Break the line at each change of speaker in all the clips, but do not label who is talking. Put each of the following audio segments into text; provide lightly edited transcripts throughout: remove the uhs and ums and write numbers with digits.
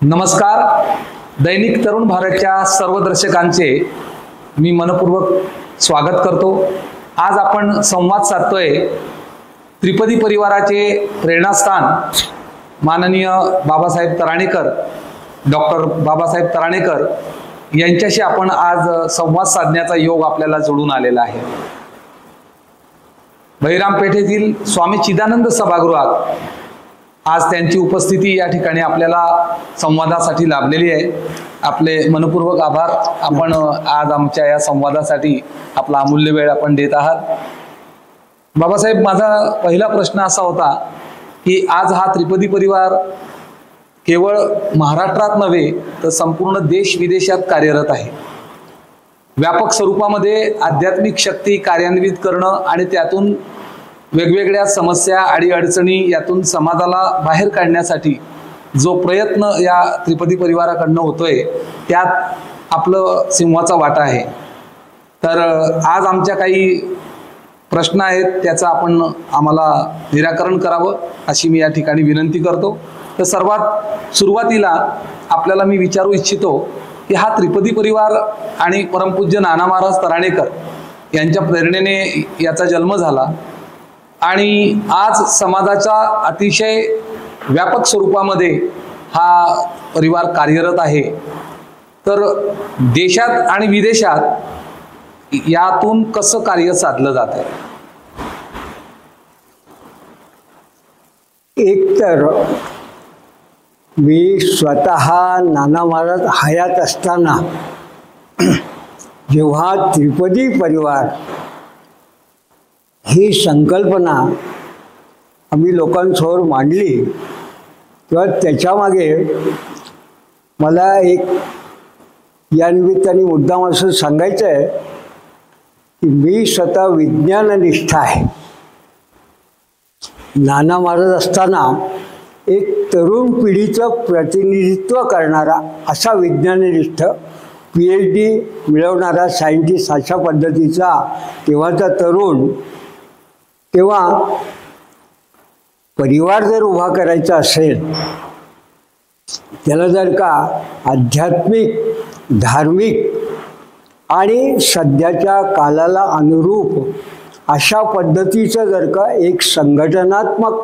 नमस्कार. दैनिक तरुण भारतच्या सर्व दर्शकांचे मी मनपूर्वक स्वागत करतो. आज आपण संवाद साधतोय त्रिपदी परिवाराचे प्रेरणास्थान माननीय बाबासाहेब तराणेकर, डॉक्टर बाबासाहेब तराणेकर यांच्याशी आपण आज संवाद साधण्याचा योग आपल्याला जोडून आलेला आहे. बहिराम पेठेतील स्वामी चिदानंद सभागृहात आज त्यांची उपस्थिती या ठिकाणी आपल्याला संवादासाठी लाभलेली आहे. आपले मनपूर्वक आभार. आपण आज आमच्या या संवादासाठी आपला अमूल्य वेळ आपण देत आहात. बाबासाहेब, माझा पहिला प्रश्न असा होता की आज हा त्रिपदी परिवार केवळ महाराष्ट्रात नव्हे तर संपूर्ण देश विदेशात कार्यरत आहे. व्यापक स्वरूपामध्ये आध्यात्मिक शक्ती कार्यान्वित करणं आणि त्यातून वेगवेगळ्या समस्या अडीअडचणी यातून समाजाला बाहेर काढण्यासाठी जो प्रयत्न या त्रिपदी परिवाराकडनं होतोय त्यात आपलं सिंहाचा वाटा आहे. तर आज आमच्या काही प्रश्न आहेत, त्याचं आपण आम्हाला निराकरण करावं अशी मी या ठिकाणी विनंती करतो. तर सर्वात सुरुवातीला आपल्याला मी विचारू इच्छितो की हा त्रिपदी परिवार आणि परमपूज्य नाना महाराज तराणेकर यांच्या प्रेरणेने याचा जन्म झाला आणि आज समाजाच्या अतिशय व्यापक स्वरूपामध्ये हा परिवार कार्यरत आहे. तर देशात आणि विदेशात यातून कसं कार्य साधलं जात आहे?
एक तर मी स्वतः नाना महाराज हयात असताना जेव्हा त्रिपदी परिवार ही संकल्पना आम्ही लोकांसमोर मांडली तेव्हा त्याच्यामागे मला एक या निमित्ताने मुद्दाम असं सांगायचं आहे की मी स्वतः विज्ञाननिष्ठ आहे. नाना महाराज असताना एक तरुण पिढीचं प्रतिनिधित्व करणारा असा विज्ञाननिष्ठ PhD मिळवणारा सायंटिस्ट अशा पद्धतीचा तेव्हाचा तरुण, तेव्हा परिवार जर उभा करायचा असेल त्याला जर का आध्यात्मिक, धार्मिक आणि सध्याच्या कालाला अनुरूप अशा पद्धतीचं जर का एक संघटनात्मक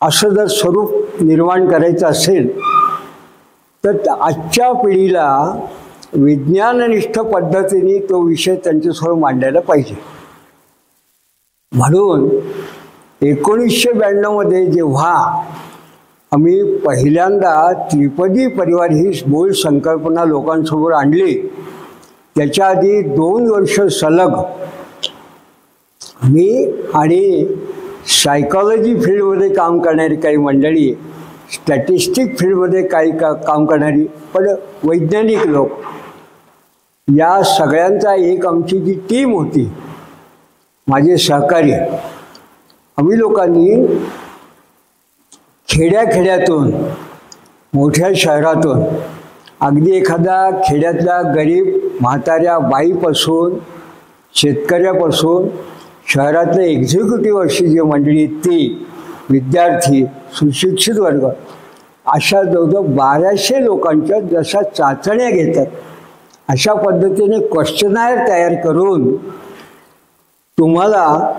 असं जर स्वरूप निर्माण करायचं असेल तर आजच्या पिढीला विज्ञाननिष्ठ पद्धतीने तो विषय त्यांच्यासमोर मांडायला पाहिजे. म्हणून 1992 जेव्हा आम्ही पहिल्यांदा त्रिपदी परिवार ही मूळ संकल्पना लोकांसमोर आणली, त्याच्या आधी 2 वर्ष सलग मी आणि सायकॉलॉजी फील्डमध्ये काम करणारी काही मंडळी, स्टॅटिस्टिक फील्डमध्ये काही काम करणारी पण वैज्ञानिक लोक, या सगळ्यांचा एक आमची जी टीम होती, माझे सहकारी, आम्ही लोकांनी खेड्याखेड्यातून, मोठ्या शहरातून, अगदी एखादा खेड्यातल्या गरीब म्हाताऱ्या बाईपासून, शेतकऱ्यापासून, शहरातले एक्झिक्युटिव्ह अशी जी मंडळी ती, विद्यार्थी, सुशिक्षित वर्ग, अशा जवळजवळ 1200 लोकांच्या जशा चाचण्या घेतात अशा पद्धतीने क्वेश्चनायर तयार करून तुम्हाला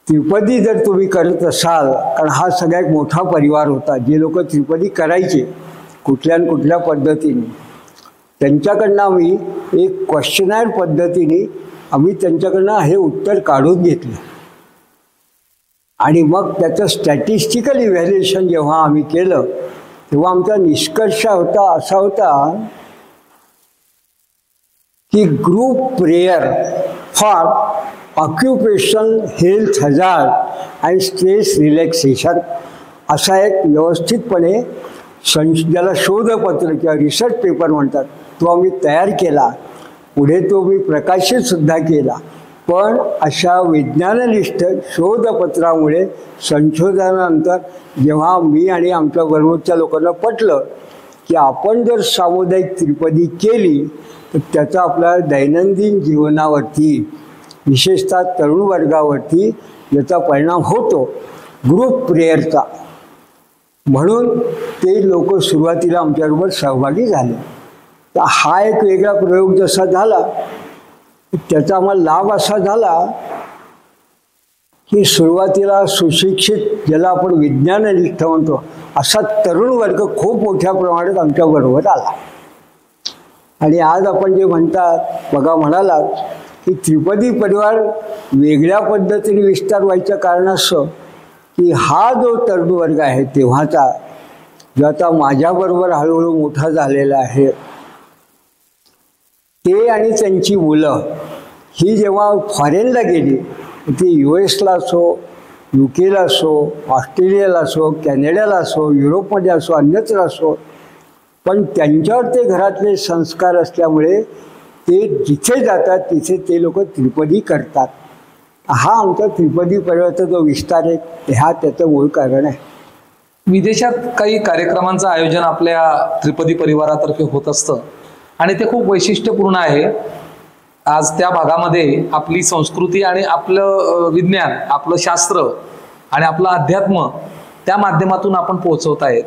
त्रिपदी जर तुम्ही करत असाल, कारण हा सगळ्यात मोठा परिवार होता, जे लोक त्रिपदी करायचे कुठल्या न कुठल्या पद्धतीने, त्यांच्याकडनं आम्ही एक क्वेश्चनायर पद्धतीने आम्ही त्यांच्याकडनं हे उत्तर काढून घेतलं आणि मग त्याचं स्टॅटिस्टिकल इव्हॅल्युएशन जेव्हा आम्ही केलं तेव्हा आमचा निष्कर्ष असा होता की group prayer for occupational health hazard and stress relaxation असा एक व्यवस्थितपणे ज्याला शोधपत्र किंवा रिसर्च पेपर म्हणतात तो आम्ही तयार केला. पुढे तो मी प्रकाशितसुद्धा केला. पण अशा विज्ञाननिष्ठ शोधपत्रामुळे संशोधनानंतर जेव्हा मी आणि आमच्या बरोबरच्या लोकांना पटलं की आपण जर सामुदायिक त्रिपदी केली तर त्याचा आपल्या दैनंदिन जीवनावरती, विशेषतः तरुण वर्गावरती याचा परिणाम होतो ग्रुप प्रेयरचा. म्हणून ते लोक सुरुवातीला आमच्याबरोबर सहभागी झाले. तर हा एक वेगळा प्रयोग जसा झाला त्याचा आम्हाला लाभ असा झाला की सुरुवातीला सुशिक्षित ज्याला आपण विज्ञाननिष्ठ म्हणतो असा तरुण वर्ग खूप मोठ्या प्रमाणात आमच्याबरोबर आला. आणि आज आपण जे म्हणतात बघा म्हणालात की त्रिपदी परिवार वेगळ्या पद्धतीने विस्तार व्हायचं कारण असं की हा जो तरुण वर्ग आहे तेव्हाचा जो आता माझ्याबरोबर हळूहळू मोठा झालेला आहे ते आणि त्यांची मुलं ही जेव्हा फॉरेनला गेली ती US असो UK असो ऑस्ट्रेलियाला असो कॅनडाला असो युरोपमध्ये असो अन्यत्र असो पण त्यांच्यावर ते घरातले संस्कार असल्यामुळे ते जिथे जातात तिथे ते लोक त्रिपदी करतात. हा आमचा त्रिपदी परिवाराचा जो विस्तार आहे हा त्याचं मूळ कारण आहे.
विदेशात काही कार्यक्रमांचं आयोजन आपल्या त्रिपदी परिवारातर्फे होत असतं आणि ते खूप वैशिष्ट्यपूर्ण आहे. आज त्या भागामध्ये आपली संस्कृती आणि आपलं विज्ञान, आपलं शास्त्र आणि आपलं अध्यात्म त्या माध्यमातून आपण पोहोचवत आहेत.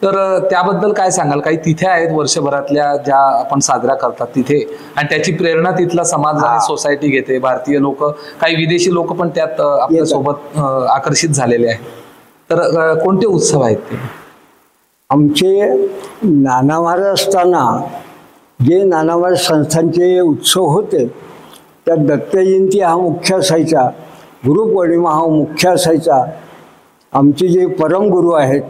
तर त्याबद्दल काय सांगाल? काही तिथे आहेत वर्षभरातल्या ज्या आपण साजऱ्या करतात तिथे आणि त्याची प्रेरणा तिथला समाज आणि सोसायटी घेते. भारतीय लोक, काही विदेशी लोक पण त्यात आपल्या सोबत आकर्षित झालेले आहेत. तर कोणते उत्सव आहेत ते?
आमचे नाना महाराज असताना जे नाना महाराज संस्थांचे उत्सव होते त्यात दत्त जयंती हा मुख्य असायचा, गुरुपौर्णिमा हा मुख्य असायचा. आमचे जे परमगुरू आहेत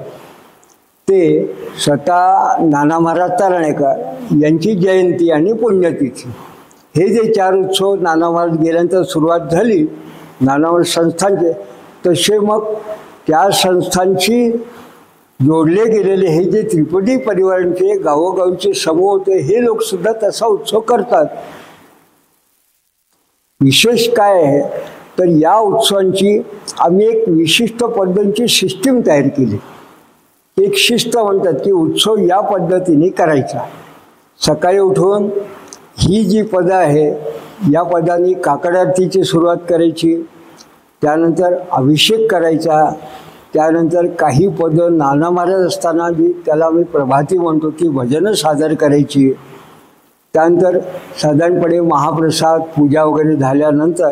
ते स्वतः नाना महाराज तारणेकर यांची जयंती आणि पुण्यतिथी हे जे 4 उत्सव नाना महाराज गेल्यानंतर सुरुवात झाली नाना महाराज संस्थांचे, तसे मग त्या संस्थांशी जोडले गेलेले हे जे त्रिपदी परिवारांचे गावोगावचे समूह होते हे लोकसुद्धा तसा उत्सव करतात. विशेष काय आहे तर या उत्सवांची आम्ही एक विशिष्ट पद्धतीची सिस्टीम तयार केली. एक शिस्त म्हणतात की उत्सव या पद्धतीने करायचा. सकाळी उठून ही जी पदं आहे या पदांनी काकड आरतीची सुरुवात करायची, त्यानंतर अभिषेक करायचा, त्यानंतर काही पदं नाना महाराज असताना जी त्याला आम्ही प्रभाती म्हणतो ती भजनं सादर करायची. त्यानंतर साधारणपणे महाप्रसाद पूजा वगैरे झाल्यानंतर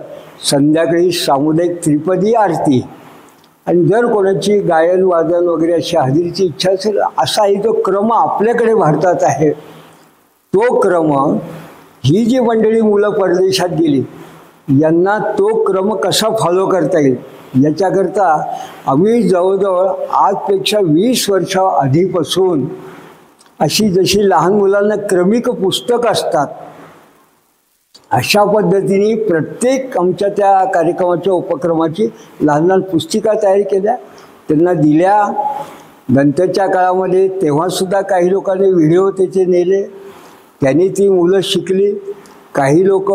संध्याकाळी सामुदायिक त्रिपदी आरती आणि जर कोणाची गायन वादन वगैरे अशी हजेरीची इच्छा असेल असाही जो क्रम आपल्याकडे भारतात आहे तो क्रम ही जी मंडळी मुलं परदेशात गेली यांना तो क्रम कसा फॉलो करता येईल याच्याकरता आम्ही जवळजवळ आजपेक्षा 20 वर्ष आधीपासून अशी जशी लहान मुलांना क्रमिक पुस्तक असतात अशा पद्धतीने प्रत्येक आमच्या त्या कार्यक्रमाच्या उपक्रमाची लहान लहान पुस्तिका तयार केल्या, त्यांना दिल्या. नंतरच्या काळामध्ये तेव्हासुद्धा काही लोकांनी व्हिडिओ त्याचे नेले, त्यांनी ती मुलं शिकली. काही लोक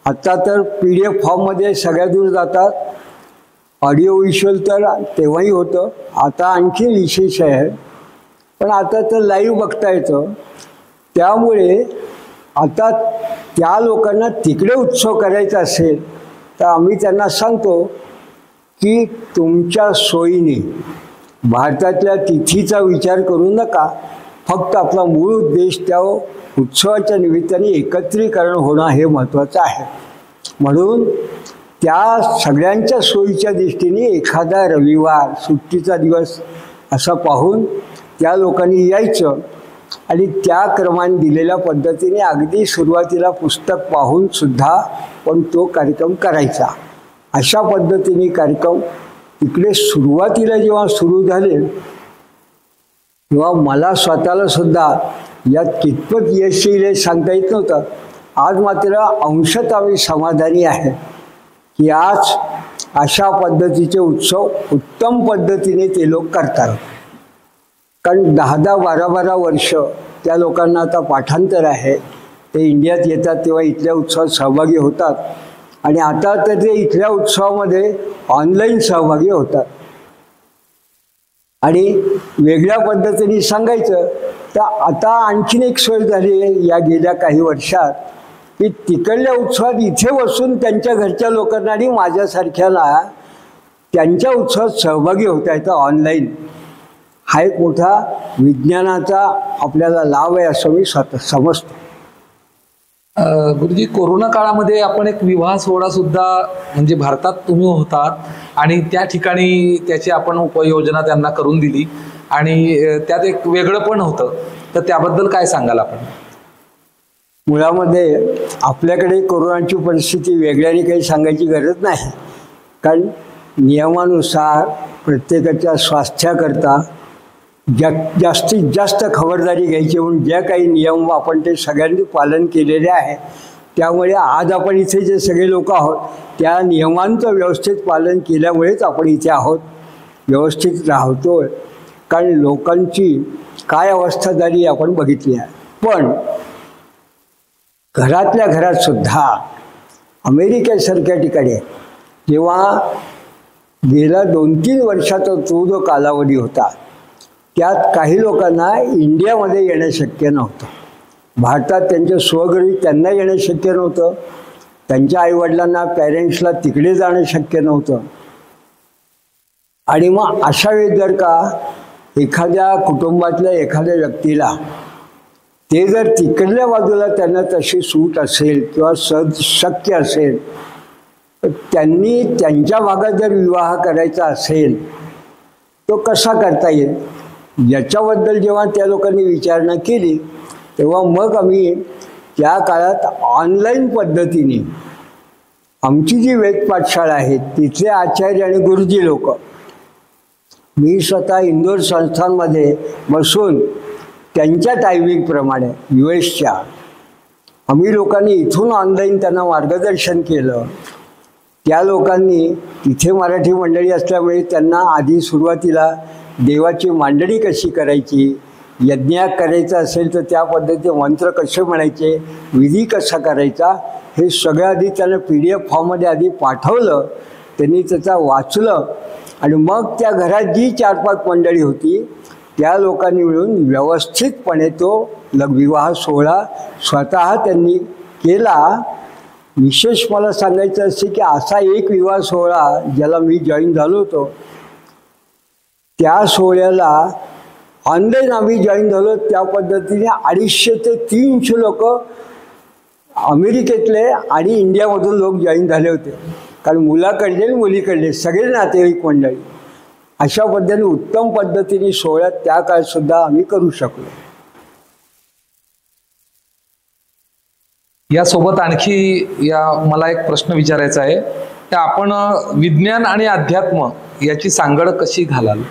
आता तर PDF फॉर्ममध्ये सगळ्या दूर जातात, ऑडिओ विज्युअल तर तेव्हाही होतं, आता आणखी विशेष आहे. पण आता तर लाईव्ह बघता येतं. त्यामुळे आता त्या लोकांना तिकडे उत्सव करायचा असेल तर आम्ही त्यांना सांगतो की तुमच्या सोयीने भारतातल्या तिथीचा विचार करू नका, फक्त आपला मूळ उद्देश त्या उत्सवाच्या निमित्ताने एकत्रीकरण होणं हे महत्त्वाचं आहे. म्हणून त्या सगळ्यांच्या सोयीच्या दृष्टीने एखादा रविवार सुट्टीचा दिवस असा पाहून त्या लोकांनी यायचं आणि त्या क्रमाने दिलेल्या पद्धतीने अगदी सुरुवातीला पुस्तक पाहून सुद्धा पण तो कार्यक्रम करायचा. अशा पद्धतीने कार्यक्रम तिकडे सुरुवातीला जेव्हा सुरू झाले तेव्हा मला स्वतःला सुद्धा यात कितपत यश येईल हे सांगता येत नव्हतं. आज मात्र अंशतः मी समाधानी आहे की आज अशा पद्धतीचे उत्सव उत्तम पद्धतीने ते लोक करतात. कारण 10-10, 12-12 वर्ष त्या लोकांना आता पाठांतर आहे, ते इंडियात येतात तेव्हा इथल्या उत्सवात सहभागी होतात आणि आता तर ते इथल्या उत्सवामध्ये ऑनलाईन सहभागी होतात. आणि वेगळ्या पद्धतीने सांगायचं तर आता आणखीन एक सोय झाली आहे या गेल्या काही वर्षात की तिकडल्या उत्सवात इथे बसून त्यांच्या घरच्या लोकांना आणि माझ्यासारख्याला त्यांच्या उत्सवात सहभागी होता येतं ऑनलाईन. हा एक मोठा विज्ञानाचा आपल्याला लाभ आहे असं मी समजतो.
गुरुजी, कोरोना काळामध्ये आपण एक विवाह सोहळा सुद्धा म्हणजे भारतात तुम्ही होतात आणि त्या ठिकाणी त्याची आपण उपाययोजना त्यांना करून दिली आणि त्यात एक वेगळं पण होतं, तर त्याबद्दल काय सांगाल आपण?
मुळामध्ये आपल्याकडे कोरोनाची परिस्थिती वेगळ्याने काही सांगायची गरज नाही, कारण नियमानुसार प्रत्येकाच्या स्वास्थ्याकरता जास्तीत जास्त खबरदारी घ्यायची म्हणून ज्या काही नियम आपण ते सगळ्यांनी पालन केलेले आहे. त्यामुळे आज आपण इथे जे सगळे लोक आहोत त्या नियमांचं व्यवस्थित पालन केल्यामुळेच आपण इथे आहोत, व्यवस्थित राहतोय. कारण लोकांची काय अवस्था झाली आपण बघितली आहे. पण घरातल्या घरात सुद्धा अमेरिकेसारख्या ठिकाणी जेव्हा गेल्या 2-3 वर्षाचा तो जो कालावधी होता त्यात काही लोकांना इंडियामध्ये येणं शक्य नव्हतं. भारतात त्यांच्या स्वघरी त्यांना येणं शक्य नव्हतं. त्यांच्या आईवडिलांना पॅरेंट्सला तिकडे जाणं शक्य नव्हतं. आणि मग अशा वेळी जर का एखाद्या कुटुंबातल्या एखाद्या व्यक्तीला ते जर तिकडल्या बाजूला त्यांना तशी सूट असेल किंवा शक्य असेल तर त्यांनी त्यांच्या भागात जर विवाह करायचा असेल तो कसा करता येईल याच्याबद्दल जेव्हा त्या लोकांनी विचारणा केली तेव्हा मग आम्ही त्या काळात ऑनलाईन पद्धतीने आमची जी वेद पाठशाळा आहे तिथले आचार्य आणि गुरुजी लोक, मी स्वतः इंदोर संस्थांमध्ये बसून त्यांच्या टायमिंगप्रमाणे US आम्ही लोकांनी इथून ऑनलाईन त्यांना मार्गदर्शन केलं. त्या लोकांनी तिथे मराठी मंडळी असल्यामुळे त्यांना आधी सुरुवातीला देवाची मांडणी कशी करायची, यज्ञ करायचा असेल तर त्या पद्धतीचे मंत्र कसे म्हणायचे, विधी कसा करायचा हे सगळं आधी त्यांना PDF फॉर्ममध्ये आधी पाठवलं. त्यांनी त्याचा वाचलं आणि मग त्या घरात जी 4-5 मंडळी होती त्या लोकांनी मिळून व्यवस्थितपणे तो विवाह सोहळा स्वतः त्यांनी केला. विशेष मला सांगायचं असे की असा एक विवाह सोहळा ज्याला मी जॉईन झालो होतो त्या सोहळ्याला ऑनलाईन आम्ही जॉईन झालो. त्या पद्धतीने 250 ते 300 लोक अमेरिकेतले आणि इंडियामधून लोक जॉईन झाले होते. कारण मुलाकडले आणि मुलीकडले सगळे नातेवाईक मंडळी अशा पद्धतीने उत्तम पद्धतीने सोहळ्यात त्या काळात सुद्धा आम्ही करू शकलो.
यासोबत आणखी मला एक प्रश्न विचारायचा आहे, तर आपण विज्ञान आणि अध्यात्म याची सांगड कशी घालाल?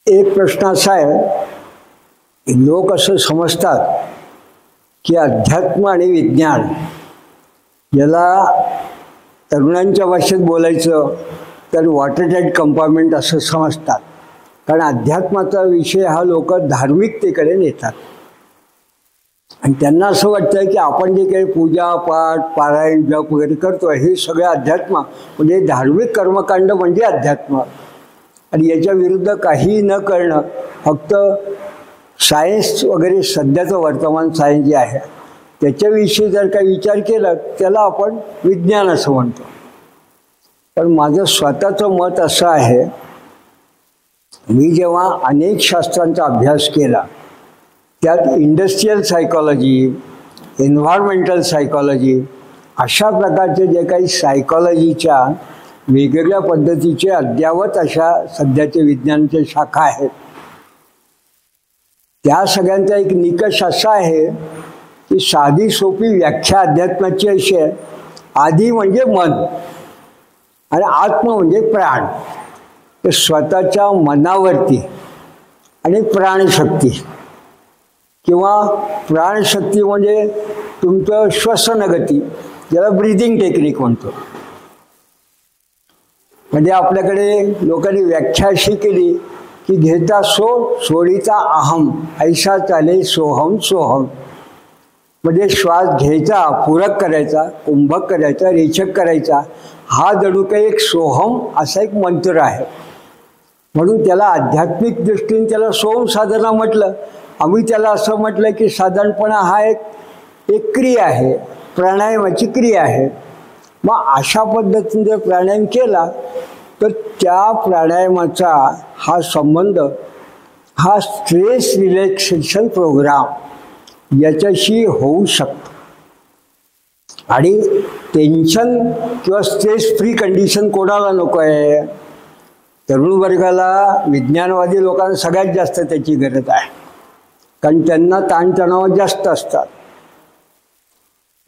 एक प्रश्न असा आहे, लोक असं समजतात की अध्यात्म आणि विज्ञान याला तरुणांच्या भाषेत बोलायचं तर वॉटरटाईट कंपार्टमेंट असं समजतात. कारण अध्यात्माचा विषय हा लोक धार्मिकतेकडे नेतात आणि त्यांना असं वाटतं की आपण जे काही पूजा पाठ पारायण जप वगैरे करतो हे सगळं अध्यात्म म्हणजे धार्मिक कर्मकांड म्हणजे अध्यात्म. आणि याच्या विरुद्ध काही न करणं, फक्त सायन्स वगैरे सध्याचं वर्तमान सायन्स जे आहे त्याच्याविषयी जर काही विचार केला त्याला आपण विज्ञान असं म्हणतो. पण माझं स्वतःचं मत असं आहे, मी जेव्हा अनेक शास्त्रांचा अभ्यास केला त्यात इंडस्ट्रियल सायकॉलॉजी, एन्व्हायरमेंटल सायकॉलॉजी अशा प्रकारचे जे काही सायकॉलॉजीच्या वेगवेगळ्या पद्धतीचे अद्ययावत अशा सध्याचे विज्ञानाचे शाखा आहेत. त्या सगळ्यांचा एक निकष असा आहे की साधी सोपी व्याख्या अध्यात्माची अशी आहे, आधी म्हणजे मन आणि आत्म म्हणजे प्राण. तर स्वतःच्या मनावरती आणि प्राणशक्ती किंवा प्राणशक्ती म्हणजे तुमचं श्वसनगती ज्याला ब्रीदिंग टेक्निक म्हणतो. म्हणजे आपल्याकडे लोकांनी व्याख्या अशी केली की घेता सो सोडीचा अहम ऐसा चाले सोहम सोहम. म्हणजे श्वास घ्यायचा, पूरक करायचा, कुंभक करायचा, रेचक करायचा, हा जणू काही एक सोहम असा एक मंत्र आहे. म्हणून त्याला आध्यात्मिक दृष्टीने त्याला सोम साधना म्हटलं. आम्ही त्याला असं म्हटलं की साधारणपणे हा एक क्रिया आहे, प्राणायामाची क्रिया आहे. मग अशा पद्धतीने जर प्राणायाम केला तर त्या प्राणायामाचा हा संबंध हा स्ट्रेस रिलॅक्सेशन प्रोग्राम याच्याशी होऊ शकतो. आणि टेन्शन किंवा स्ट्रेस फ्री कंडिशन कोणाला नको आहे? तरुण वर्गाला, विज्ञानवादी लोकांना सगळ्यात जास्त त्याची गरज आहे, कारण त्यांना ताणतणाव जास्त असतात.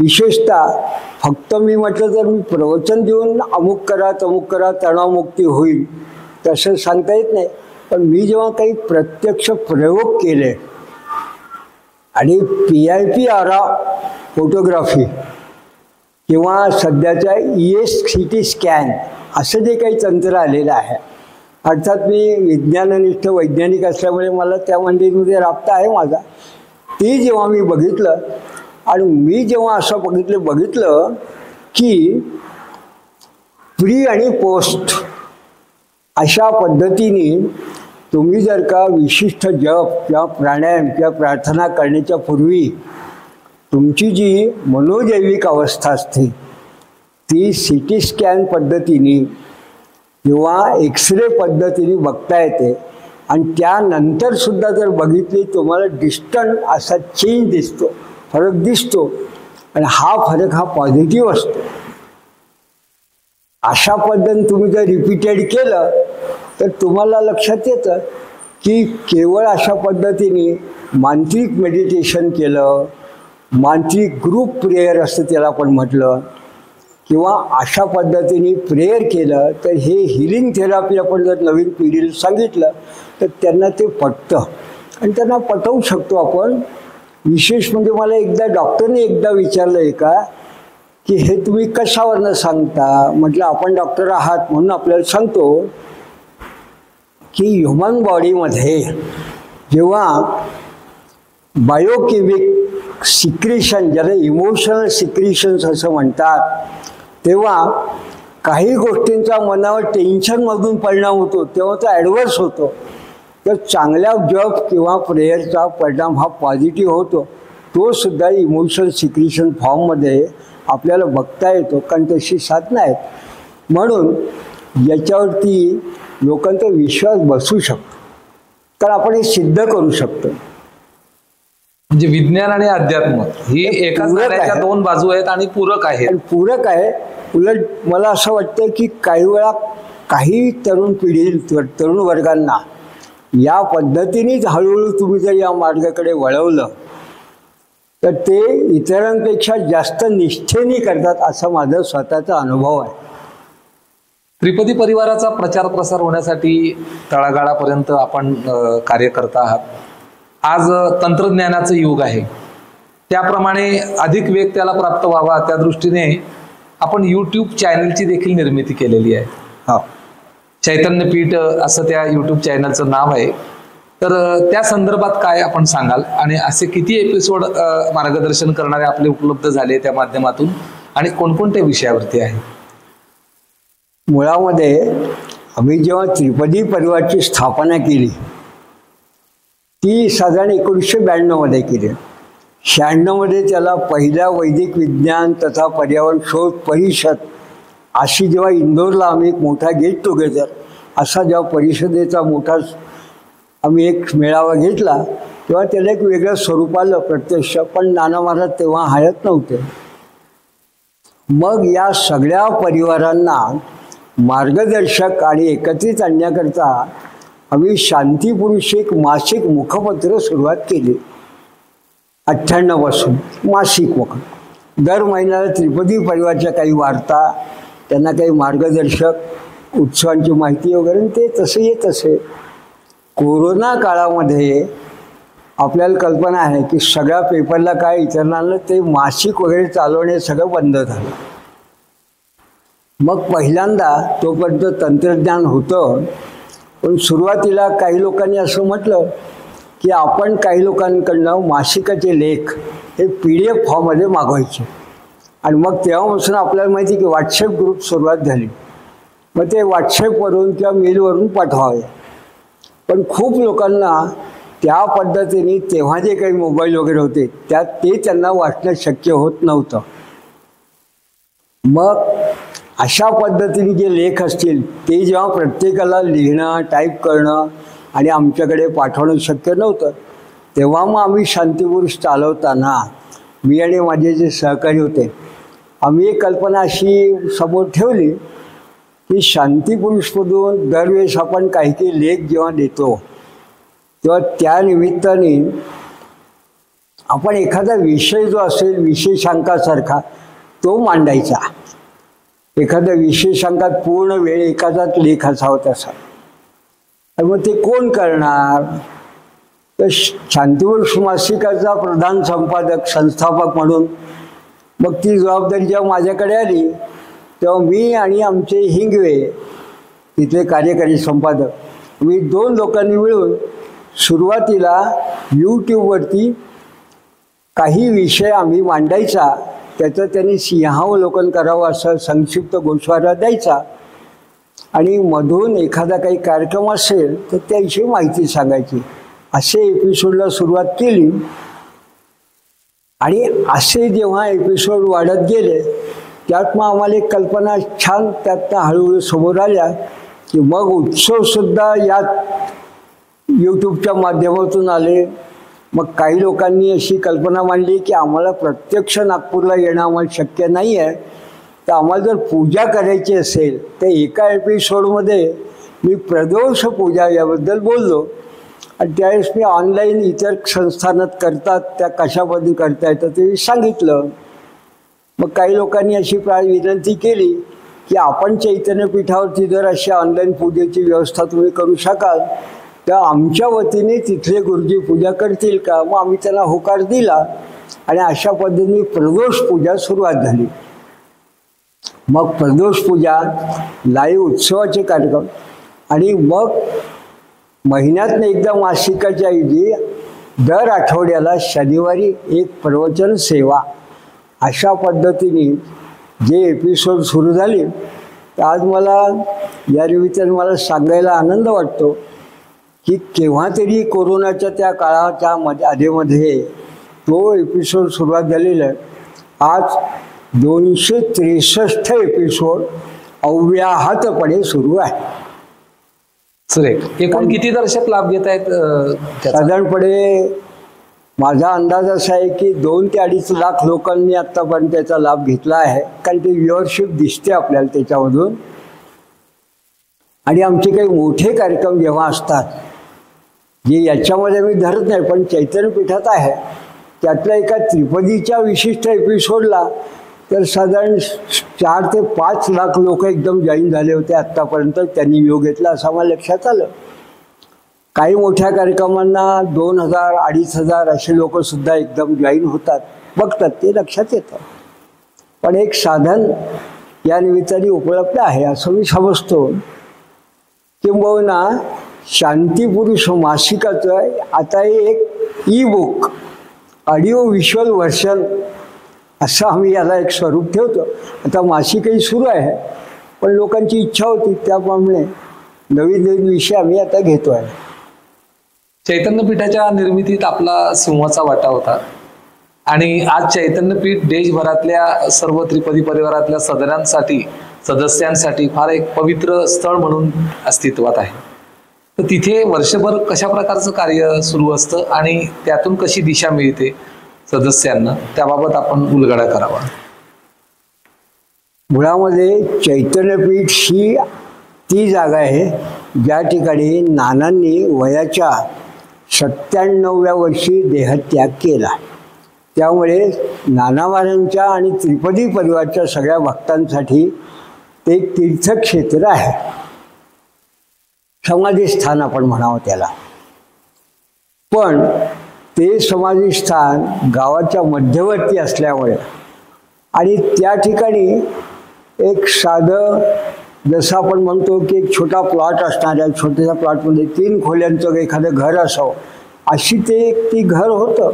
विशेषतः फक्त मी म्हटलं तर मी प्रवचन देऊन अमुक करा तमुक करा तणावमुक्ती होईल तसं सांगता येत नाही. पण मी जेव्हा काही प्रत्यक्ष प्रयोग केले आणि PIP आरा फोटोग्राफी किंवा सध्याच्या ESCT स्कॅन असं जे काही तंत्र आलेलं आहे, अर्थात मी विज्ञाननिष्ठ वैज्ञानिक असल्यामुळे मला त्या मंदिरमध्ये राबता आहे माझा, ते जेव्हा मी बघितलं आणि मी जेव्हा असं बघितलं की प्री आणि पोस्ट अशा पद्धतीने तुम्ही जर का विशिष्ट जप किंवा प्राणायाम किंवा प्रार्थना करण्याच्या पूर्वी तुमची जी मनोजैविक अवस्था असते ती CT स्कॅन पद्धतीने किंवा एक्सरे पद्धतीने बघता येते. आणि त्यानंतरसुद्धा जर बघितली तुम्हाला डिस्टंट असा चेंज दिसतो, फरक दिसतो, आणि हा फरक हा पॉझिटिव्ह असतो. अशा पद्धतीने तुम्ही जर रिपीटेड केलं तर तुम्हाला लक्षात येतं की केवळ अशा पद्धतीने मांत्रिक मेडिटेशन केलं, मांत्रिक ग्रुप प्रेयर असं त्याला आपण म्हटलं, किंवा अशा पद्धतीने प्रेयर केलं तर हे हिलिंग थेरपी आपण जर नवीन पिढीला सांगितलं तर त्यांना ते पटतं आणि त्यांना पटवू शकतो आपण. विशेष म्हणजे मला एकदा डॉक्टरने एकदा विचारलं आहे का की हे तुम्ही कशावरनं सांगता? म्हटलं आपण डॉक्टर आहात म्हणून आपल्याला सांगतो की ह्युमन बॉडीमध्ये जेव्हा बायोकेमिक सिक्रिशन, ज्याला इमोशनल सिक्रिशन्स असं म्हणतात, तेव्हा काही गोष्टींचा मनावर टेन्शनमधून परिणाम होतो तेव्हा तो ॲडव्हर्स होतो. तर चांगल्या जप किंवा प्रेयरचा परिणाम हा पॉझिटिव्ह होतो. तो सुद्धा इमोशनल सिक्रिशन फॉर्ममध्ये आपल्याला बघता येतो, कारण तशी साधनं आहेत. म्हणून याच्यावरती लोकांचा विश्वास बसू शकतो, तर आपण हे सिद्ध करू शकतो.
म्हणजे विज्ञान आणि अध्यात्म ही एकाच नाण्याच्या दोन बाजू आहेत आणि पूरक आहेत.
आणि पूरक आहे. उलट मला असं वाटतं की काही वेळा काही तरुण वर्गांना या पद्धतीनेच हळूहळू तुम्ही जर या मार्गाकडे वळवलं तर ते इतरांपेक्षा जास्त निष्ठेने करतात, असा माझा स्वतःचा अनुभव आहे.
त्रिपदी परिवाराचा प्रचार प्रसार होण्यासाठी तळागाळापर्यंत आपण कार्य करत आहात. आज तंत्रज्ञानाचं युग आहे, त्याप्रमाणे अधिक वेग त्याला प्राप्त व्हावा त्या दृष्टीने आपण YouTube चॅनलची देखील निर्मिती केलेली आहे.
हो,
चैतन्यपीठ असं त्या YouTube चॅनलचं नाव आहे. तर त्या संदर्भात काय आपण सांगाल आणि असे किती एपिसोड मार्गदर्शन करणारे आपले उपलब्ध झाले त्या माध्यमातून आणि कोणकोणत्या विषयावरती आहे?
मुळामध्ये आम्ही जेव्हा त्रिपदी परिवारची स्थापना केली ती साधारण 1992 केली. 96 त्याला पहिल्या वैदिक विज्ञान तथा पर्यावरण शोध परिषद अशी जेव्हा इंदोरला आम्ही एक मोठा गेट टुगेदर असा जेव्हा परिषदेचा मोठा आम्ही एक मेळावा घेतला तेव्हा त्याला एक वेगळं स्वरूप आलं प्रत्यक्ष. पण नाना महाराज तेव्हा हयात नव्हते. मग या सगळ्या परिवारांना मार्गदर्शक आणि एकत्रित आणण्याकरता आम्ही शांतीपुरुष एक मासिक मुखपत्र सुरुवात केली. 98 पासून मासिक मुख, दर महिन्याला त्रिपदी परिवारच्या काही वार्ता, त्यांना काही मार्गदर्शक उत्सवांची माहिती वगैरे ते तसे येत असे. कोरोना काळामध्ये आपल्याला कल्पना आहे की सगळ्या पेपरला काय इतरांना ते मासिक वगैरे चालवणे सगळं बंद झालं. मग पहिल्यांदा तोपर्यंत तंत्रज्ञान होतं, पण सुरुवातीला काही लोकांनी असं म्हटलं की आपण काही लोकांकडनं मासिकाचे लेख हे PDF फॉर्ममध्ये मागवायचे. आणि मग तेव्हापासून आपल्याला माहिती की व्हॉट्सॲप ग्रुप सुरुवात झाली. मग ते व्हॉट्सॲपवरून किंवा मेलवरून पाठवावे. पण खूप लोकांना त्या पद्धतीने तेव्हा जे काही मोबाईल वगैरे होते त्यात ते त्यांना वाचणं शक्य होत नव्हतं. मग अशा पद्धतीने जे लेख असतील ते जेव्हा प्रत्येकाला लिहिणं टाईप करणं आणि आमच्याकडे पाठवणं शक्य नव्हतं, तेव्हा मग आम्ही शांतिपुरुष चालवताना मी आणि माझे जे सहकारी होते, आम्ही एक कल्पना अशी समोर ठेवली की शांतिपुरुषमधून दरवेळेस आपण काही काही लेख जेव्हा देतो तेव्हा त्या निमित्ताने आपण एखादा विषय जो असेल विशेषांकासारखा तो मांडायचा. एखाद्या विशेषांकात पूर्ण वेळ एखादाच लेख असावा तसा. आणि मग ते कोण करणार? तर शांतिपुरुष मासिकाचा प्रधान संपादक संस्थापक म्हणून मग ती जबाबदारी जेव्हा माझ्याकडे आली तेव्हा मी आणि आमचे हिंगवे तिथले कार्यकारी संपादक मी 2 लोकांनी मिळून सुरुवातीला यूट्यूबवरती काही विषय आम्ही मांडायचा, त्याचं त्यांनी सिंहावलोकन करावं असं संक्षिप्त गोषवारा द्यायचा आणि मधून एखादा काही कार्यक्रम असेल तर त्याविषयी माहिती सांगायची. असे एपिसोडला सुरुवात केली आणि असे जेव्हा एपिसोड वाढत गेले त्यात मग आम्हाला एक कल्पना छान त्यातनं हळूहळू समोर आल्या की मग उत्सवसुद्धा यात यूट्यूबच्या माध्यमातून आले. मग काही लोकांनी अशी कल्पना मांडली की आम्हाला प्रत्यक्ष नागपूरला येणं आम्हाला शक्य नाही आहे, तर आम्हाला जर पूजा करायची असेल तर एका एपिसोडमध्ये मी प्रदोष पूजा याबद्दल बोललो आणि त्यावेळेस मी ऑनलाईन इतर संस्थानात करतात त्या कशा पद्धती करता येतं ते सांगितलं. मग काही लोकांनी अशी विनंती केली की आपण चैतन्यपीठावरती जर अशी ऑनलाईन पूजेची व्यवस्था तुम्ही करू शकाल तर आमच्या वतीने तिथले गुरुजी पूजा करतील का? मग आम्ही त्यांना होकार दिला आणि अशा पद्धतीने प्रदोष पूजा सुरुवात झाली. मग प्रदोष पूजा, लाईव्ह उत्सवाचे कार्यक्रम आणि मग महिन्यातनं एकदा मासिकाच्या ऐवजी दर आठवड्याला शनिवारी एक प्रवचन सेवा, अशा पद्धतीने जे एपिसोड सुरू झाले तर आज मला या निमित्ताने मला सांगायला आनंद वाटतो की केव्हा तरी कोरोनाच्या त्या काळाच्या आधीमध्ये तो एपिसोड सुरुवात झालेला आहे. आज 263 एपिसोड अव्याहतपणे सुरू आहे.
सुरेख. एकूण किती दर्शक लाभ घेत आहेत त्याचा?
साधारणपणे माझा अंदाज असा आहे की 2 ते 2.5 लाख लोकांनी आत्तापर्यंत त्याचा लाभ घेतला आहे, कारण ते व्ह्युअरशिप दिसते आपल्याला त्याच्यामधून. आणि आमचे काही मोठे कार्यक्रम जेव्हा असतात जे याच्यामध्ये मी धरत नाही पण चैतन्यपीठात आहे, त्यातल्या एका त्रिपदीच्या विशिष्ट एपिसोडला तर साधारण 4 ते 5 लाख लोक एकदम जॉईन झाले होते आत्तापर्यंत, त्यांनी योग घेतला असं मला लक्षात आलं. काही मोठ्या कार्यक्रमांना 2000, 2500 असे लोकसुद्धा एकदम जॉईन होतात, बघतात, ते लक्षात येतं. पण एक साधन या निमित्ताने उपलब्ध आहे असं मी समजतो. किंबहुना शांतिपुरुष मासिकाचं आता एक ई-बुक ऑडिओ व्हिज्युअल व्हर्शन असं आम्ही याला एक स्वरूप ठेवतो. आता मासिकही सुरू आहे पण लोकांची इच्छा होती त्याप्रमाणे नवीन नवीन विषय आम्ही आता घेतो आहे.
चैतन्यपीठाच्या निर्मितीत आपला सिंहाचा वाटा होता आणि आज चैतन्यपीठ देशभरातल्या सर्व त्रिपदी परिवारातल्या सदस्यांसाठी फार एक पवित्र स्थळ म्हणून अस्तित्वात आहे. तर तिथे वर्षभर कशा प्रकारचं कार्य सुरू असतं आणि त्यातून कशी दिशा मिळते सदस्यांना, त्याबाबत आपण उलगडा करावा.
मुळामध्ये चैतन्यपीठ ही ती जागा आहे ज्या ठिकाणी नानांनी वयाच्या 97व्या वर्षी देहत्याग केला. त्यामुळे नाना महाराजांच्या आणि त्रिपदी परिवारच्या सगळ्या भक्तांसाठी ते एक तीर्थक्षेत्र आहे, समाधी स्थान आपण म्हणावं त्याला. पण ते समाधी स्थान गावाच्या मध्यवर्ती असल्यामुळे आणि त्या ठिकाणी एक साधं जसं आपण म्हणतो की एक छोटा प्लॉट असणाऱ्या छोट्याशा प्लॉटमध्ये 3 खोल्यांचं एखादं घर असावं, अशी ती घर होतं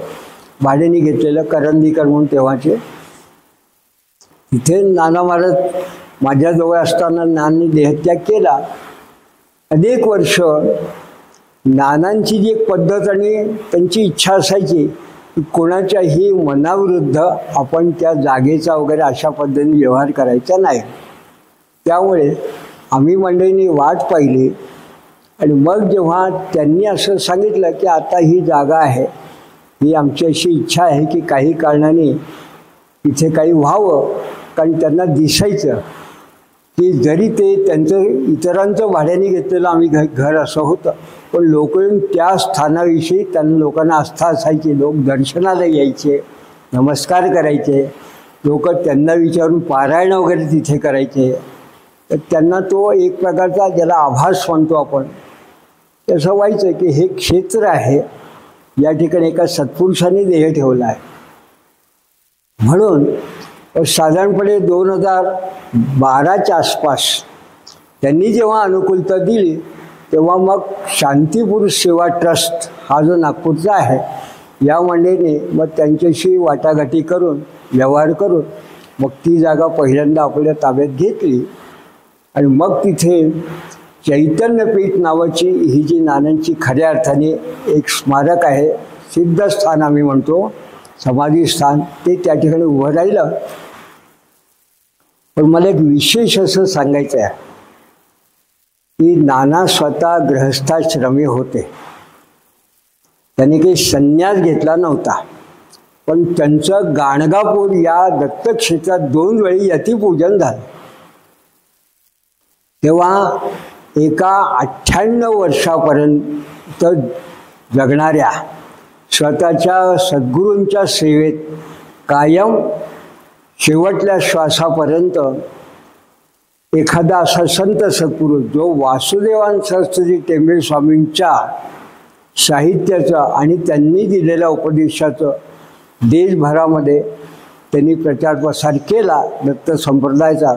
भाड्याने घेतलेलं, करंदीकर म्हणून तेव्हाचे. तिथे नाना महाराज माझ्याजवळ असताना नानांनी देहत्याग केला. अनेक वर्ष नानांची जी एक पद्धत आणि त्यांची इच्छा असायची की कोणाच्याही मनाविरुद्ध आपण त्या जागेचा वगैरे अशा पद्धतीने व्यवहार करायचा नाही. त्यामुळे आम्ही मंडळींनी वाट पाहिली आणि मग जेव्हा त्यांनी असं सांगितलं की आता ही जागा आहे, ही आमची अशी इच्छा आहे की काही कारणाने इथे काही व्हावं, कारण त्यांना दिसायचं की जरी ते त्यांचं इतरांचं भाड्याने घेतलेलं आम्ही घर असं होतं, पण लोक येऊन त्या स्थानाविषयी त्यांना लोकांना आस्था असायची, लोक दर्शनाला यायचे, नमस्कार करायचे, लोक त्यांना विचारून पारायण वगैरे तिथे करायचे. तर त्यांना तो एक प्रकारचा ज्याला आभास म्हणतो आपण तसं व्हायचं की हे क्षेत्र आहे, या ठिकाणी एका सत्पुरुषांनी देह ठेवला आहे. म्हणून साधारणपणे 2012च्या आसपास त्यांनी जेव्हा अनुकूलता दिली तेव्हा मग शांतीपुरुष सेवा ट्रस्ट हा जो नागपूरचा आहे या मंडळीने मग त्यांच्याशी वाटाघाटी करून व्यवहार करून मग ती जागा पहिल्यांदा आपल्या ताब्यात घेतली आणि मग तिथे चैतन्यपीठ नावाची ही जी नानांची खऱ्या अर्थाने एक स्मारक आहे, सिद्धस्थान आम्ही म्हणतो, समाधी स्थान, ते त्या ठिकाणी उभं राहिलं. पण मला एक विशेष असं सांगायचं आहे की नाना स्वतः गृहस्थाश्रमी होते, त्यांनी काही संन्यास घेतला नव्हता, पण त्यांचं गाणगापूर या दत्तक्षेत्रात 2 वेळी यतिपूजन झालं. तेव्हा एका 98 वर्षापर्यंत जगणाऱ्या स्वतःच्या सद्गुरूंच्या सेवेत कायम शेवटल्या श्वासापर्यंत एखादा असा संत सत्पुरुष जो वासुदेवान सरस्वती टेंबे स्वामींच्या साहित्याचं आणि त्यांनी दिलेल्या उपदेशाचं देशभरामध्ये त्यांनी प्रचार प्रसार केला दत्त संप्रदायाचा,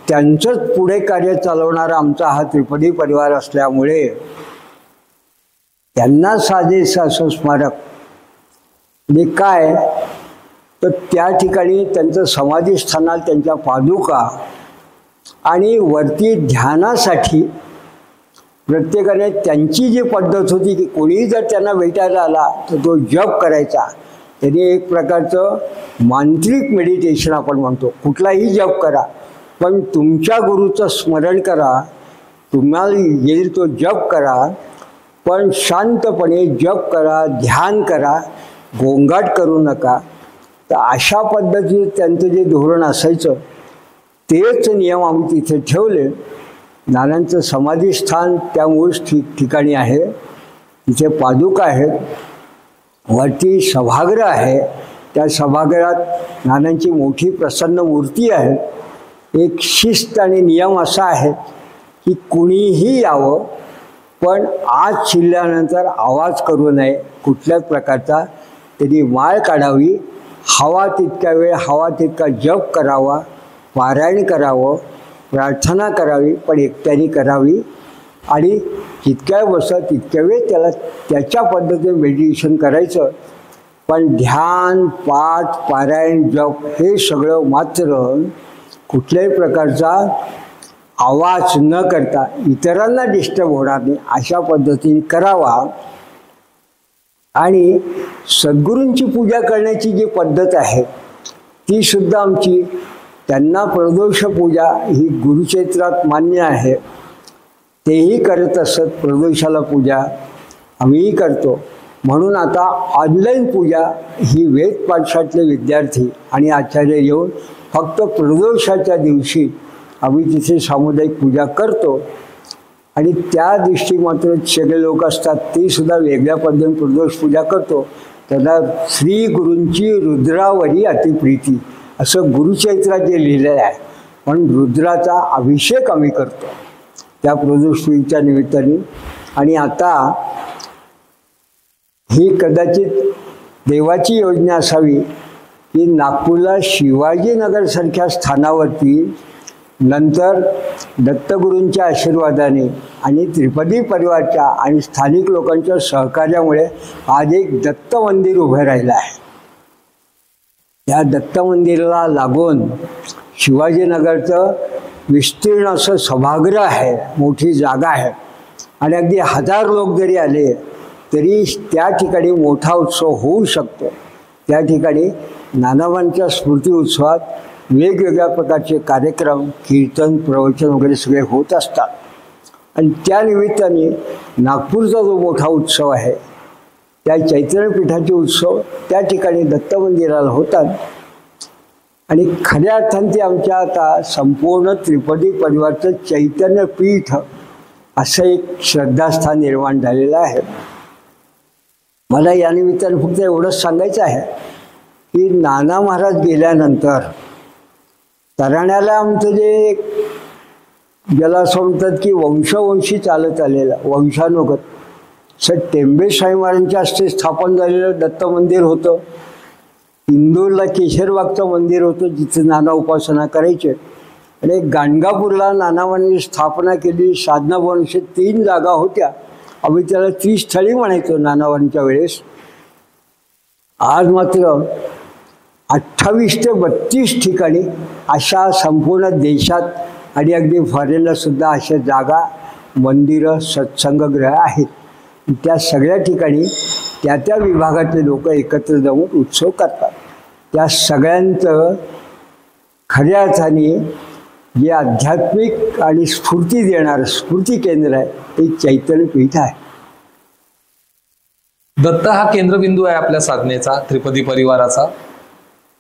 त्यांचंच पुढे कार्य चालवणारा आमचा हा त्रिपदी परिवार असल्यामुळे त्यांना साजेसं असं स्मारक म्हणजे काय, तर त्या ठिकाणी त्यांचं समाधीस्थानाला त्यांच्या पादुका आणि वरती ध्यानासाठी प्रत्येकाने त्यांची जी पद्धत होती की कोणीही जर त्यांना भेटायला आला तर तो जप करायचा. त्यांनी एक प्रकारचं मांत्रिक मेडिटेशन आपण म्हणतो, कुठलाही जप करा पण तुमच्या गुरुचं स्मरण करा, तुम्हाला येईल तो जप करा, पण शांतपणे जप करा, ध्यान करा, गोंगाट करू नका. तर अशा पद्धतीने त्यांचं जे धोरण असायचं तेच नियम आम्ही तिथे ठेवले. नानांचं समाधीस्थान त्या मूळ ठिकाणी आहे, तिथे पादुका आहेत, वरती सभागृह आहे, त्या सभागृहात नानांची मोठी प्रसन्न मूर्ती आहे. एक शिस्त आणि नियम असा आहे की कुणीही यावं पण आत शिरल्यानंतर आवाज करू नये कुठल्याच प्रकारचा. त्यांनी माळ काढावी, हवा तितक्या वेळ हवा तितका जप करावा, पारायण करावं, प्रार्थना करावी, पण एकट्याने करावी आणि जितक्या बसत तितक्या वेळ त्याला त्याच्या पद्धतीने मेडिटेशन करायचं. पण ध्यान, पाठ, पारायण, जप हे सगळं मात्र कुठल्याही प्रकारचा आवाज न करता, इतरांना डिस्टर्ब होणार नाही अशा पद्धतीने करावा. आणि सद्गुरूंची पूजा करण्याची जी पद्धत आहे ती सुद्धा आमची, त्यांना प्रदोष पूजा ही गुरुक्षेत्रात मान्य आहे, तेही करत असत. प्रदोषाला पूजा आम्हीही करतो. म्हणून आता ऑनलाईन पूजा ही वेद पाठशाळेतले विद्यार्थी आणि आचार्य येऊन फक्त प्रदोषाच्या दिवशी आम्ही तिथे सामुदायिक पूजा करतो. आणि त्या दिवशी मात्र सगळे लोक असतात ते सुद्धा वेगळ्या पद्धतीने प्रदोष पूजा करतो. त्यांना श्री गुरूंची रुद्रावरी अतिप्रीती असं गुरुचरित्रात जे लिहिलेलं आहे. पण रुद्राचा अभिषेक आम्ही करतो त्या प्रदोषपूजेच्या निमित्ताने. आणि आता ही कदाचित देवाची योजना असावी की नागपूरला शिवाजीनगरसारख्या स्थानावरती नंतर दत्तगुरूंच्या आशीर्वादाने आणि त्रिपदी परिवारच्या आणि स्थानिक लोकांच्या सहकार्यामुळे आज एक दत्त मंदिर उभं राहिलं आहे. या दत्त मंदिराला लागून शिवाजीनगरचं विस्तीर्ण असं सभागृह आहे, मोठी जागा आहे. आणि अगदी 1000 लोक जरी आले तरी त्या ठिकाणी मोठा उत्सव होऊ शकतो. त्या ठिकाणी नानाबांच्या स्मृती उत्सवात वेगवेगळ्या प्रकारचे कार्यक्रम, कीर्तन, प्रवचन वगैरे सगळे होत असतात. आणि त्या निमित्ताने नागपूरचा जो मोठा उत्सव आहे, त्या चैतन्यपीठाचे उत्सव त्या ठिकाणी दत्त मंदिराला होतात. आणि खऱ्या अर्थाने ते आमच्या आता संपूर्ण त्रिपदी परिवारचं चैतन्यपीठ असं एक श्रद्धास्थान निर्माण झालेलं आहे. मला या निमित्ताने फक्त एवढंच सांगायचं आहे की नाना महाराज गेल्यानंतर तराण्याला आमचं जे ज्याला असं म्हणतात की वंशवंशी चालत आलेलं वंशानुगत सर टेंबे स्वामी महाराजांच्या हस्ते स्थापन झालेलं दत्त मंदिर होतं. इंदूरला केशरबागचं मंदिर होतं जिथे नाना उपासना करायचे. आणि गाणगापूरला नानावांनी स्थापना केली साधना भवनशी 3 जागा होत्या. आम्ही त्याला त्रिस्थळी म्हणायचो नानावांच्या वेळेस. आज मात्र 28 ते 32 ठिकाणी अशा संपूर्ण देशात आणि अगदी फॉरेनला सुद्धा अशा जागा, मंदिरं, सत्संगगृह आहेत. त्या सगळ्या ठिकाणी त्या त्या विभागातले लोक एकत्र जाऊन उत्सव करतात. त्या सगळ्यांचं खऱ्या अर्थाने जे आध्यात्मिक आणि स्फूर्ती देणारं स्फूर्ती केंद्र आहे ते चैतन्यपीठ आहे.
दत्त हा केंद्रबिंदू आहे आपल्या साधनेचा, त्रिपदी परिवाराचा.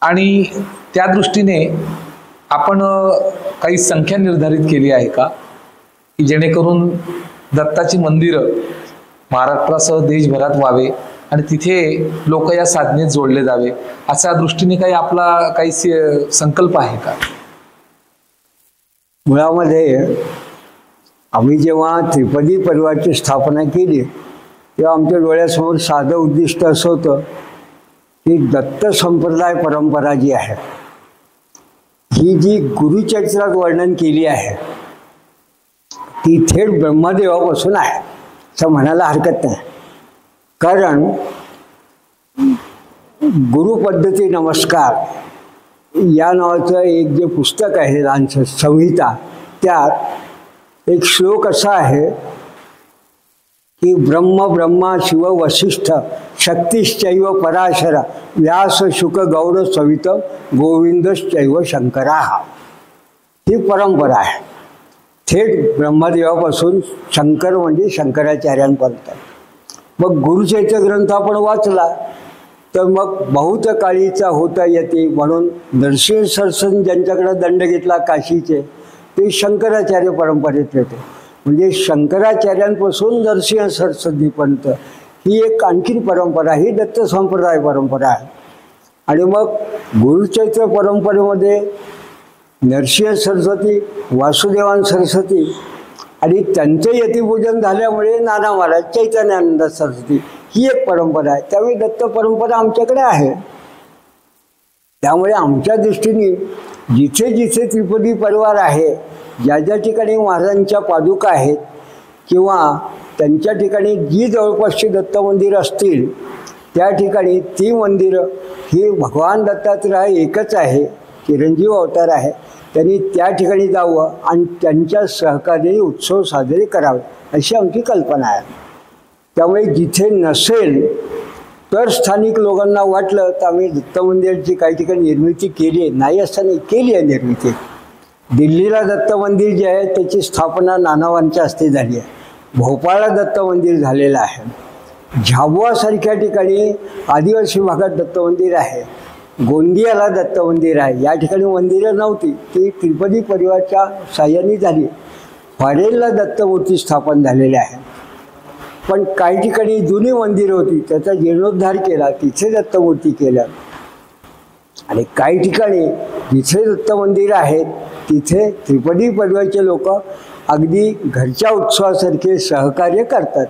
आणि त्या दृष्टीने आपण काही संख्या निर्धारित केली आहे का की जेणेकरून दत्ताची मंदिरं महाराष्ट्रासह देशभरात व्हावे आणि तिथे लोक या साधनेत जोडले जावे, अशा दृष्टीने काही आपला काही संकल्प आहे का?
मुळामध्ये आम्ही जेव्हा त्रिपदी परिवारची स्थापना केली तेव्हा आमच्या डोळ्यासमोर साधं उद्दिष्ट असं होतं की दत्त संप्रदाय परंपरा जी आहे ही जी गुरुचरित्रात वर्णन केली आहे ती थेट ब्रह्मदेवापासून आहे असं म्हणायला हरकत नाही. कारण गुरुपद्धती नमस्कार या नावाचं एक जे पुस्तक आहे लहानसं संहिता, त्यात एक श्लोक असा आहे की ब्रह्म ब्रह्मा शिव वसिष्ठ शक्तिश्चैव पराशर व्यास शुक गौड सवित गोविंदश्चैव शंकरा. ही परंपरा आहे थेट ब्रह्मदेवापासून शंकर म्हणजे शंकराचार्यांपर्यंत. मग गुरुचरित्र ग्रंथ आपण वाचला तर मग बहुत काळीचा होता येते म्हणून नरसिंह सरस्वती ज्यांच्याकडे दंड घेतला काशीचे ते शंकराचार्य परंपरेत होते. म्हणजे शंकराचार्यांपासून नरसिंह सरस्वतीपर्यंत ही एक आणखीन परंपरा, ही दत्त संप्रदाय परंपरा आहे. आणि मग गुरुचरित्र परंपरेमध्ये नरसिंह सरस्वती, वासुदेवान सरस्वती आणि त्यांचं यतिपूजन झाल्यामुळे नाना महाराज, चैतन्यानंद सरस्वती ही एक परंपरा आहे. त्यामुळे दत्त परंपरा आमच्याकडे आहे. त्यामुळे आमच्या दृष्टीने जिथे जिथे त्रिपदी परिवार आहे, ज्या ज्या ठिकाणी महाराजांच्या पादुका आहेत किंवा त्यांच्या ठिकाणी जी जवळपासची दत्त मंदिरं असतील त्या ठिकाणी ती मंदिरं ही भगवान दत्तात्रय एकच आहे, चिरंजीव अवतार आहे. त्यांनी त्या ठिकाणी जावं आणि त्यांच्या सहकार्याने उत्सव साजरे करावे अशी आमची कल्पना आहे. त्यामुळे जिथे नसेल तर स्थानिक लोकांना वाटलं तर आम्ही दत्त मंदिराची काही ठिकाणी निर्मिती केली आहे, नाही असताना केली आहे निर्मिती. दिल्लीला दत्त मंदिर जे आहे त्याची स्थापना नानावांच्या हस्ते झाली आहे. भोपाळला दत्त मंदिर झालेलं आहे. झाबुआसारख्या ठिकाणी आदिवासी भागात दत्त मंदिर आहे. गोंदियाला दत्त मंदिर आहे. या ठिकाणी मंदिरं नव्हती, ती त्रिपदी परिवाराच्या साह्याने झाली. फॉरेनला दत्तमूर्ती स्थापन झालेल्या आहे. पण काही ठिकाणी जुनी मंदिरं होती त्याचा जीर्णोद्धार केला, तिथे दत्तमूर्ती केल्या. आणि काही ठिकाणी जिथे दत्त मंदिरं आहेत तिथे त्रिपदी परिवाराचे लोक अगदी घरच्या उत्सवासारखे सहकार्य करतात.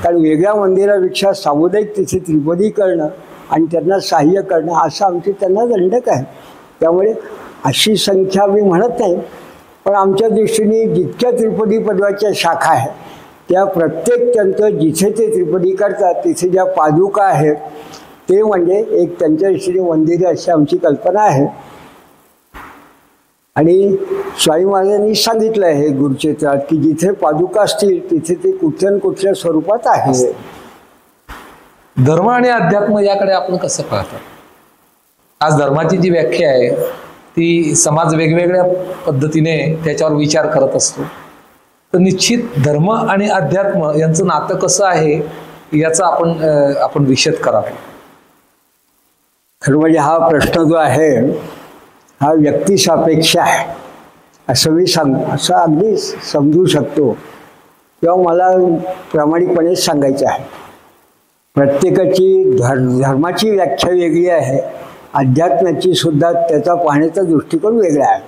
कारण वेगळ्या मंदिरापेक्षा सामुदायिक तिथे त्रिपदी करणं आणि त्यांना सहाय्य करणं असं आमचे त्यांना दंडक आहे. त्यामुळे अशी संख्या मी म्हणत नाही, पण आमच्या दृष्टीने जितक्या त्रिपदी परिवाराच्या शाखा आहेत त्या प्रत्येक त्यांचं जिथे ते त्रिपदी करतात तिथे ज्या पादुका आहेत ते म्हणजे एक त्यांच्या दृष्टीने मंदिरे अशी आमची कल्पना आहे. आणि स्वामी महाराजांनी सांगितलं आहे गुरुचरित्रात की जिथे पादुका असतील तिथे ते कुठल्या कुठल्या स्वरूपात आहे.
धर्म आणि अध्यात्म याकडे आपण कसं पाहतो? आज धर्माची जी व्याख्या आहे ती समाज वेगवेगळ्या पद्धतीने त्याच्यावर विचार करत असतो. तर निश्चित धर्म आणि अध्यात्म यांचं नातं कसं आहे याचा आपण विशद करावं.
खरं म्हणजे हा प्रश्न जो आहे हा व्यक्तिसापेक्ष आहे असं मी असं अगदी समजू शकतो किंवा मला प्रामाणिकपणे सांगायचं आहे. प्रत्येकाची धर्माची व्याख्या वेगळी आहे, अध्यात्माची सुद्धा त्याचा पाहण्याचा दृष्टिकोन वेगळा आहे.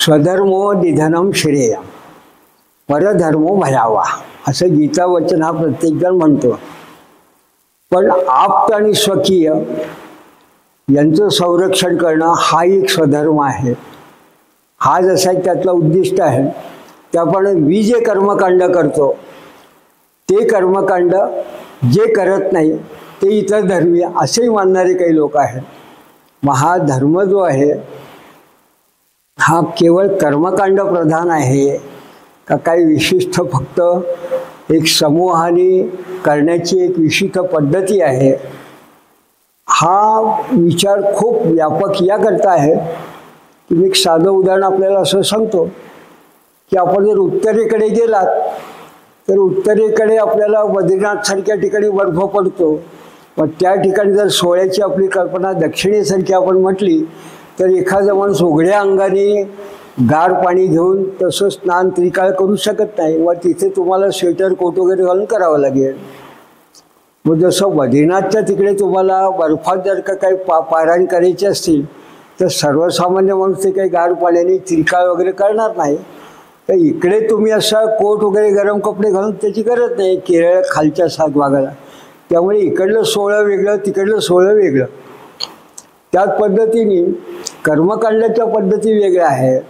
स्वधर्मो निधनम श्रेय, परधर्मो भयावा असं गीता वचन हा प्रत्येकजण म्हणतो. पण आप्त आणि स्वकीय यांचं संरक्षण करणं हा एक स्वधर्म आहे. हा जसा त्यातला उद्दिष्ट आहे त्याप्रमाणे मी जे कर्मकांड करतो ते कर्मकांड जे करत नाही ते इतर धर्मीय असेही मानणारे काही लोक आहेत. मग हा धर्म जो आहे हा केवळ कर्मकांड प्रधान आहे का काही विशिष्ट फक्त एक समूहाने करण्याची एक विशिष्ट पद्धती आहे? हा विचार खूप व्यापक याकरता आहे की मी एक साधं उदाहरण आपल्याला असं सांगतो की आपण जर उत्तरेकडे गेलात तर उत्तरेकडे आपल्याला बद्रीनाथसारख्या ठिकाणी बर्फ पडतो. मग त्या ठिकाणी जर सोहळ्याची आपली कल्पना दक्षिणेसारखी आपण म्हटली तर एखादा माणूस उघड्या अंगाने गार पाणी घेऊन तसं स्नान त्रिकाळ करू शकत नाही. व तिथे तुम्हाला स्वेटर कोट वगैरे घालून करावं लागेल. मग जसं बद्रीनाथच्या तिकडे तुम्हाला बर्फात जर का काही पारायण करायचे असतील तर सर्वसामान्य माणूस ते काही गार पाण्याने त्रिकाळ वगैरे करणार नाही. तर इकडे तुम्ही असा कोट वगैरे गरम कपडे घालून त्याची गरज नाही केरळ खालच्या भागाला. त्यामुळे इकडलं सोहळं वेगळं तिकडलं सोहळं वेगळं. त्याच पद्धतीने कर्मकांडाच्या पद्धती वेगळ्या आहेत.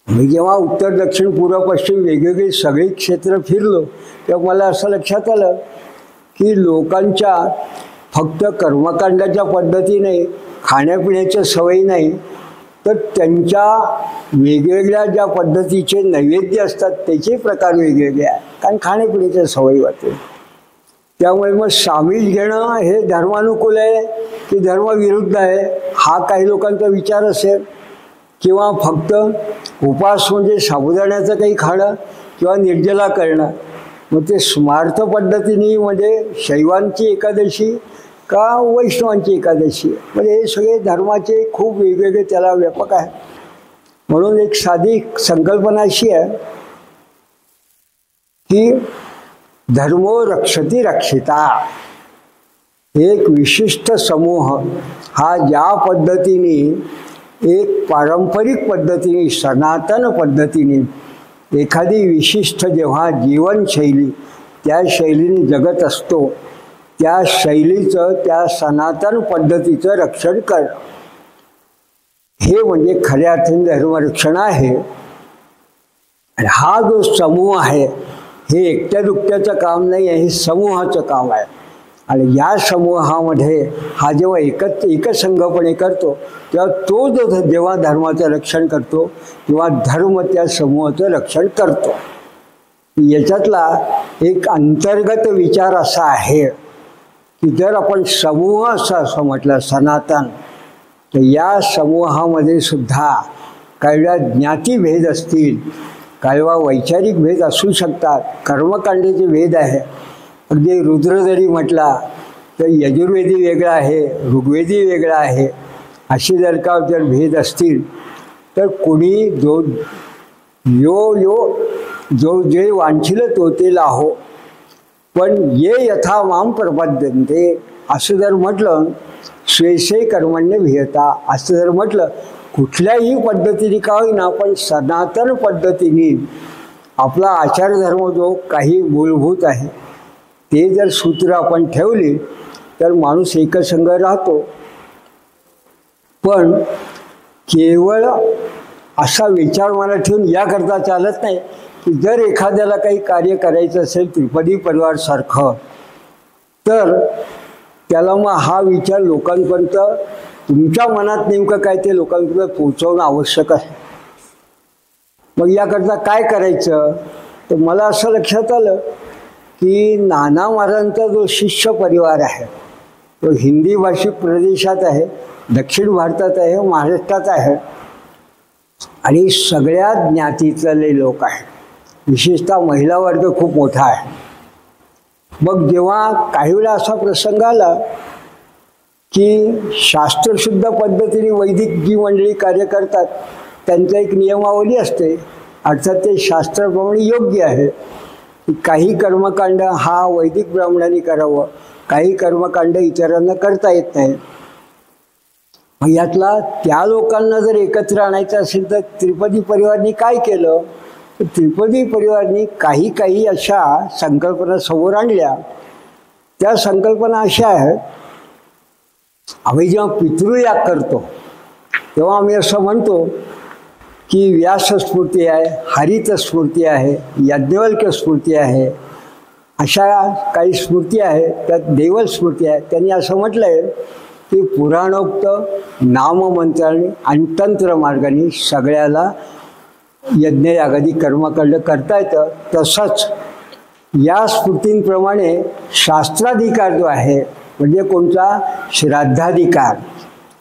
मी जेव्हा उत्तर दक्षिण पूर्व पश्चिम वेगवेगळी सगळी क्षेत्र फिरलो तेव्हा मला असं लक्षात आलं की लोकांच्या फक्त कर्मकांडाच्या पद्धती नाही, खाण्यापिण्याच्या सवयी नाही, तर त्यांच्या वेगवेगळ्या ज्या पद्धतीचे नैवेद्य असतात त्याचे प्रकार वेगवेगळे आहेत. कारण खाण्यापिण्याच्या सवयी होते. त्यामुळे मग सामील घेणं हे धर्मानुकूल आहे की धर्मविरुद्ध आहे हा काही लोकांचा विचार असेल. किंवा फक्त उपास म्हणजे साबुदाण्याचं काही खाणं किंवा निर्जला करणं. मग ते स्मार्थ पद्धतीने म्हणजे शैवांची एकादशी का वैष्णवांची एकादशी म्हणजे हे सगळे धर्माचे खूप वेगवेगळे त्याला व्यापक आहे. म्हणून एक साधी संकल्पना अशी आहे की धर्मो रक्षति रक्षिता. एक विशिष्ट समूह हा ज्या पद्धतीने एक पारंपरिक पद्धतीने सनातन पद्धतीने एखादी विशिष्ट जेव्हा जीवनशैली त्या शैलीने जगत असतो त्या शैलीचं त्या सनातन पद्धतीचं रक्षण करणं हे म्हणजे खऱ्या अर्थाने धर्मरक्षण आहे. आणि हा जो समूह आहे हे एकट्या दुकट्याचं काम नाही आहे, हे समूहाचं काम आहे. आणि या समूहामध्ये हा जेव्हा एकसंघपणे करतो तेव्हा तो जो जेव्हा धर्माचं रक्षण करतो तेव्हा धर्म त्या समूहाचं रक्षण करतो. याच्यातला एक अंतर्गत विचार असा आहे की जर आपण समूह असं म्हटलं सनातन तर या समूहामध्ये सुद्धा काही ज्ञातीभेद असतील, काही वैचारिक भेद असू शकतात, कर्मकांडाचे भेद आहे. अगदी रुद्र जरी म्हटला तर यजुर्वेदी वेगळा आहे, ऋग्वेदी वेगळा आहे. अशी जर का जर भेद असतील तर कोणी जो जे वांछिल तो ते लाहो पण ये यथा माम प्रपद्यन्ते असं जर म्हटलं, स्वेषे कर्मण्य विहता असं जर म्हटलं, कुठल्याही पद्धतीने का होईना पण सनातन पद्धतीने आपला आचारधर्म जो काही मूलभूत आहे ते जर सूत्र आपण ठेवली तर माणूस एकसंघ राहतो. पण केवळ असा विचार मला ठेवून याकरता चालत नाही की जर एखाद्याला काही कार्य करायचं असेल त्रिपदी परिवारसारखं तर त्याला मग हा विचार लोकांपर्यंत तुमच्या मनात नेमकं काय ते लोकांपर्यंत पोहोचवणं आवश्यक आहे. मग याकरता काय करायचं तर मला असं लक्षात आलं की नाना महाराजांचा जो शिष्य परिवार आहे तो हिंदी भाषिक प्रदेशात आहे, दक्षिण भारतात आहे, महाराष्ट्रात आहे आणि सगळ्या ज्ञातीतले लोक आहेत. विशेषतः महिला वर्ग खूप मोठा आहे. मग जेव्हा काही वेळा असा प्रसंग आला की शास्त्रशुद्ध पद्धतीने वैदिक जी मंडळी कार्य करतात त्यांचं एक नियमावली असते, अर्थात ते शास्त्राप्रमाणे योग्य आहे की काही कर्मकांड हा वैदिक ब्राह्मणांनी करावं, काही कर्मकांड इतरांना करता येत नाही. मग यातला त्या लोकांना जर एकत्र आणायचं असेल तर त्रिपदी परिवाराने काय केलं, तर त्रिपदी परिवाराने काही अशा संकल्पना समोर आणल्या. त्या संकल्पना अशा आहेत, आम्ही जेव्हा पितृयाग करतो तेव्हा आम्ही असं म्हणतो की व्यास स्फूर्ती आहे, हरित स्फूर्ती आहे, याज्ञवल्क्य स्फूर्ती आहे, अशा काही स्मृती आहेत, त्यात देवल स्मृती आहे. त्यांनी असं म्हटलं आहे की पुराणोक्त नाममंत्राने आणि तंत्र मार्गाने सगळ्याला यज्ञयागादी कर्मकांड करता येतं. तसंच या स्फूर्तींप्रमाणे शास्त्राधिकार जो आहे म्हणजे कोणता श्राद्धाधिकार,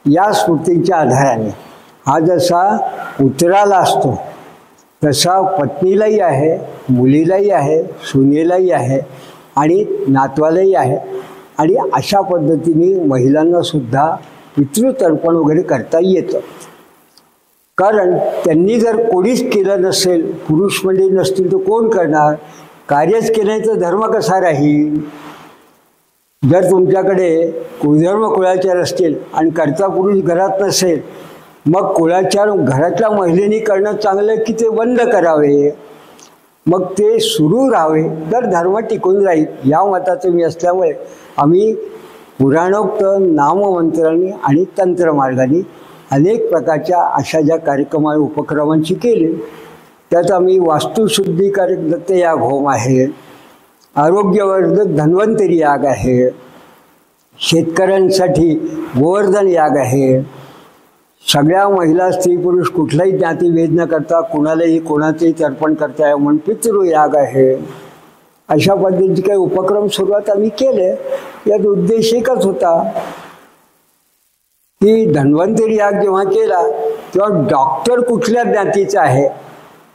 या स्फूर्तींच्या आधाराने हा जसा पुत्राला असतो तसा पत्नीलाही आहे, मुलीलाही आहे, सुनेलाही आहे आणि नातवालाही आहे. आणि अशा पद्धतीने महिलांनासुद्धा पितृतर्पण वगैरे करता येतं. कारण त्यांनी जर कोणीच केलं नसेल, पुरुष मंडळी नसतील तर कोण करणार, कार्यच केलं तर धर्म कसा राहील. जर तुमच्याकडे कुळधर्म कुळाचार असतील आणि करता पुरुष घरात नसेल, मग कुळाचार घरातल्या महिलेने करणं चांगलं की ते बंद करावे, मग ते सुरू राहावे, तर धर्म टिकून राहील. या मताचं मी असल्यामुळे आम्ही पुराणोक्त नाममंत्रांनी आणि तंत्रमार्गाने अनेक प्रकारच्या अशा ज्या कार्यक्रम उपक्रमांची केली. त्यात आम्ही वास्तुशुद्धीकारक दत्तयाग होम आहे, आरोग्यवर्धक धन्वंतरी याग आहे, शेतकऱ्यांसाठी गोवर्धन याग आहे, सगळ्या महिला स्त्री पुरुष कुठलाही ज्ञातीभेद न करता कुणालाही कोणाचंही तर्पण करता यावं म्हणून पितृयाग आहे. अशा पद्धतीचे काही उपक्रम सुरुवात आम्ही केले. यात उद्देश एकच होता की धन्वंतरी याग जेव्हा केला तेव्हा डॉक्टर कुठल्या ज्ञातीचा आहे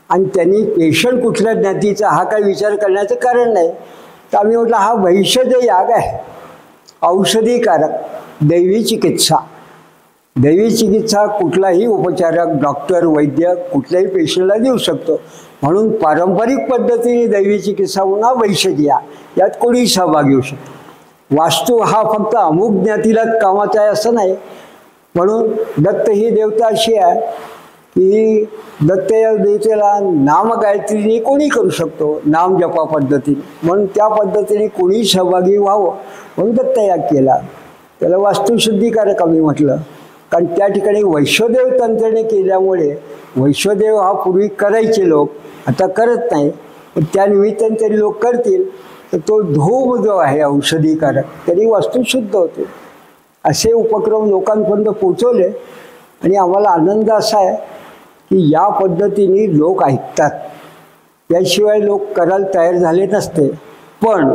आणि त्यांनी पेशंट कुठल्या ज्ञातीचा हा काही विचार करण्याचं कारण नाही. तर आम्ही म्हटलं हा वैषज याग आहे, औषधीकारक दैवी चिकित्सा. दैवी चिकित्सा कुठलाही उपचारक डॉक्टर वैद्य कुठल्याही पेशंटला देऊ शकतो, म्हणून पारंपरिक पद्धतीने दैवी चिकित्सा म्हणून हा वैषज यात कोणीही सहभाग घेऊ शकतो. वास्तू हा फक्त अमुक ज्ञातीलाच कामाचा आहे असं नाही. म्हणून दत्त ही देवता अशी आहे की दत्त या देवतेला नाम गायत्रीने कोणी करू शकतो, नाम जपा पद्धतीने, म्हणून त्या पद्धतीने कोणी सहभागी व्हावं म्हणून दत्तयाग केला. त्याला वास्तुशुद्धीकारक आम्ही म्हटलं, कारण त्या ठिकाणी वैश्वदेव तंत्रेने केल्यामुळे वैश्वदेव हा पूर्वी करायचे लोक, आता करत नाही, पण त्या निमित्ताने तरी लोक करतील. तर तो धूप जो आहे औषधीकारक तरी वास्तू शुद्ध होते. असे उपक्रम लोकांपर्यंत पोचवले आणि आम्हाला आनंद असा आहे की या पद्धतीने लोक ऐकतात. याशिवाय लोक करायला तयार झाले नसते. पण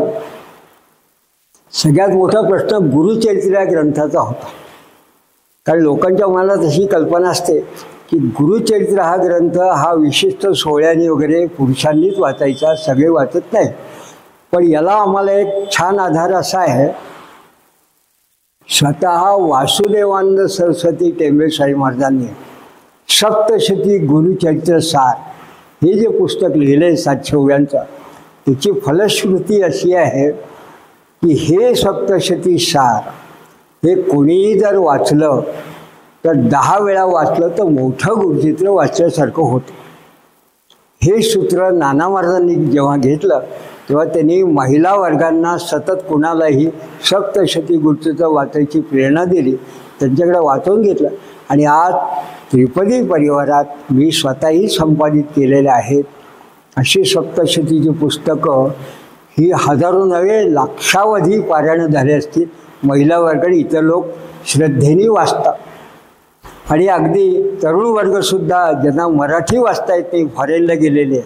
सगळ्यात मोठा प्रश्न गुरुचरित्र या ग्रंथाचा होता. कारण लोकांच्या मनात अशी कल्पना असते की गुरुचरित्र हा ग्रंथ हा विशिष्ट सोहळ्याने वगैरे पुरुषांनीच वाचायचा, सगळे वाचत नाही. पण याला आम्हाला एक छान आधार असा आहे, स्वतः वासुदेवानंद सरस्वती टेंबे साई महाराजांनी सप्तशती गुरुचरित्र सार हे जे पुस्तक लिहिलं आहे 700 ओव्यांचं, त्याची फलश्रुती अशी आहे की हे सप्तशती सार हे कोणीही जर वाचलं तर 10 वेळा वाचलं तर मोठं गुरुचित्र वाचल्यासारखं होतं. हे सूत्र नाना महाराजांनी जेव्हा घेतलं तेव्हा त्यांनी महिला वर्गांना सतत कुणालाही सप्तशती गुरुचित्र वाचायची प्रेरणा दिली, त्यांच्याकडे वाचवून घेतलं. आणि आज त्रिपदी परिवारात मी स्वतःही संपादित केलेले आहेत अशी सप्तशतीची पुस्तकं ही हजारो नव्हे लाक्षावधी पारायण झाले असतील. महिला वर्ग आणि इतर लोक श्रद्धेने वाचतात. आणि अगदी तरुण वर्गसुद्धा ज्यांना मराठी वाचता येत नाही, फॉरेनला गेलेले,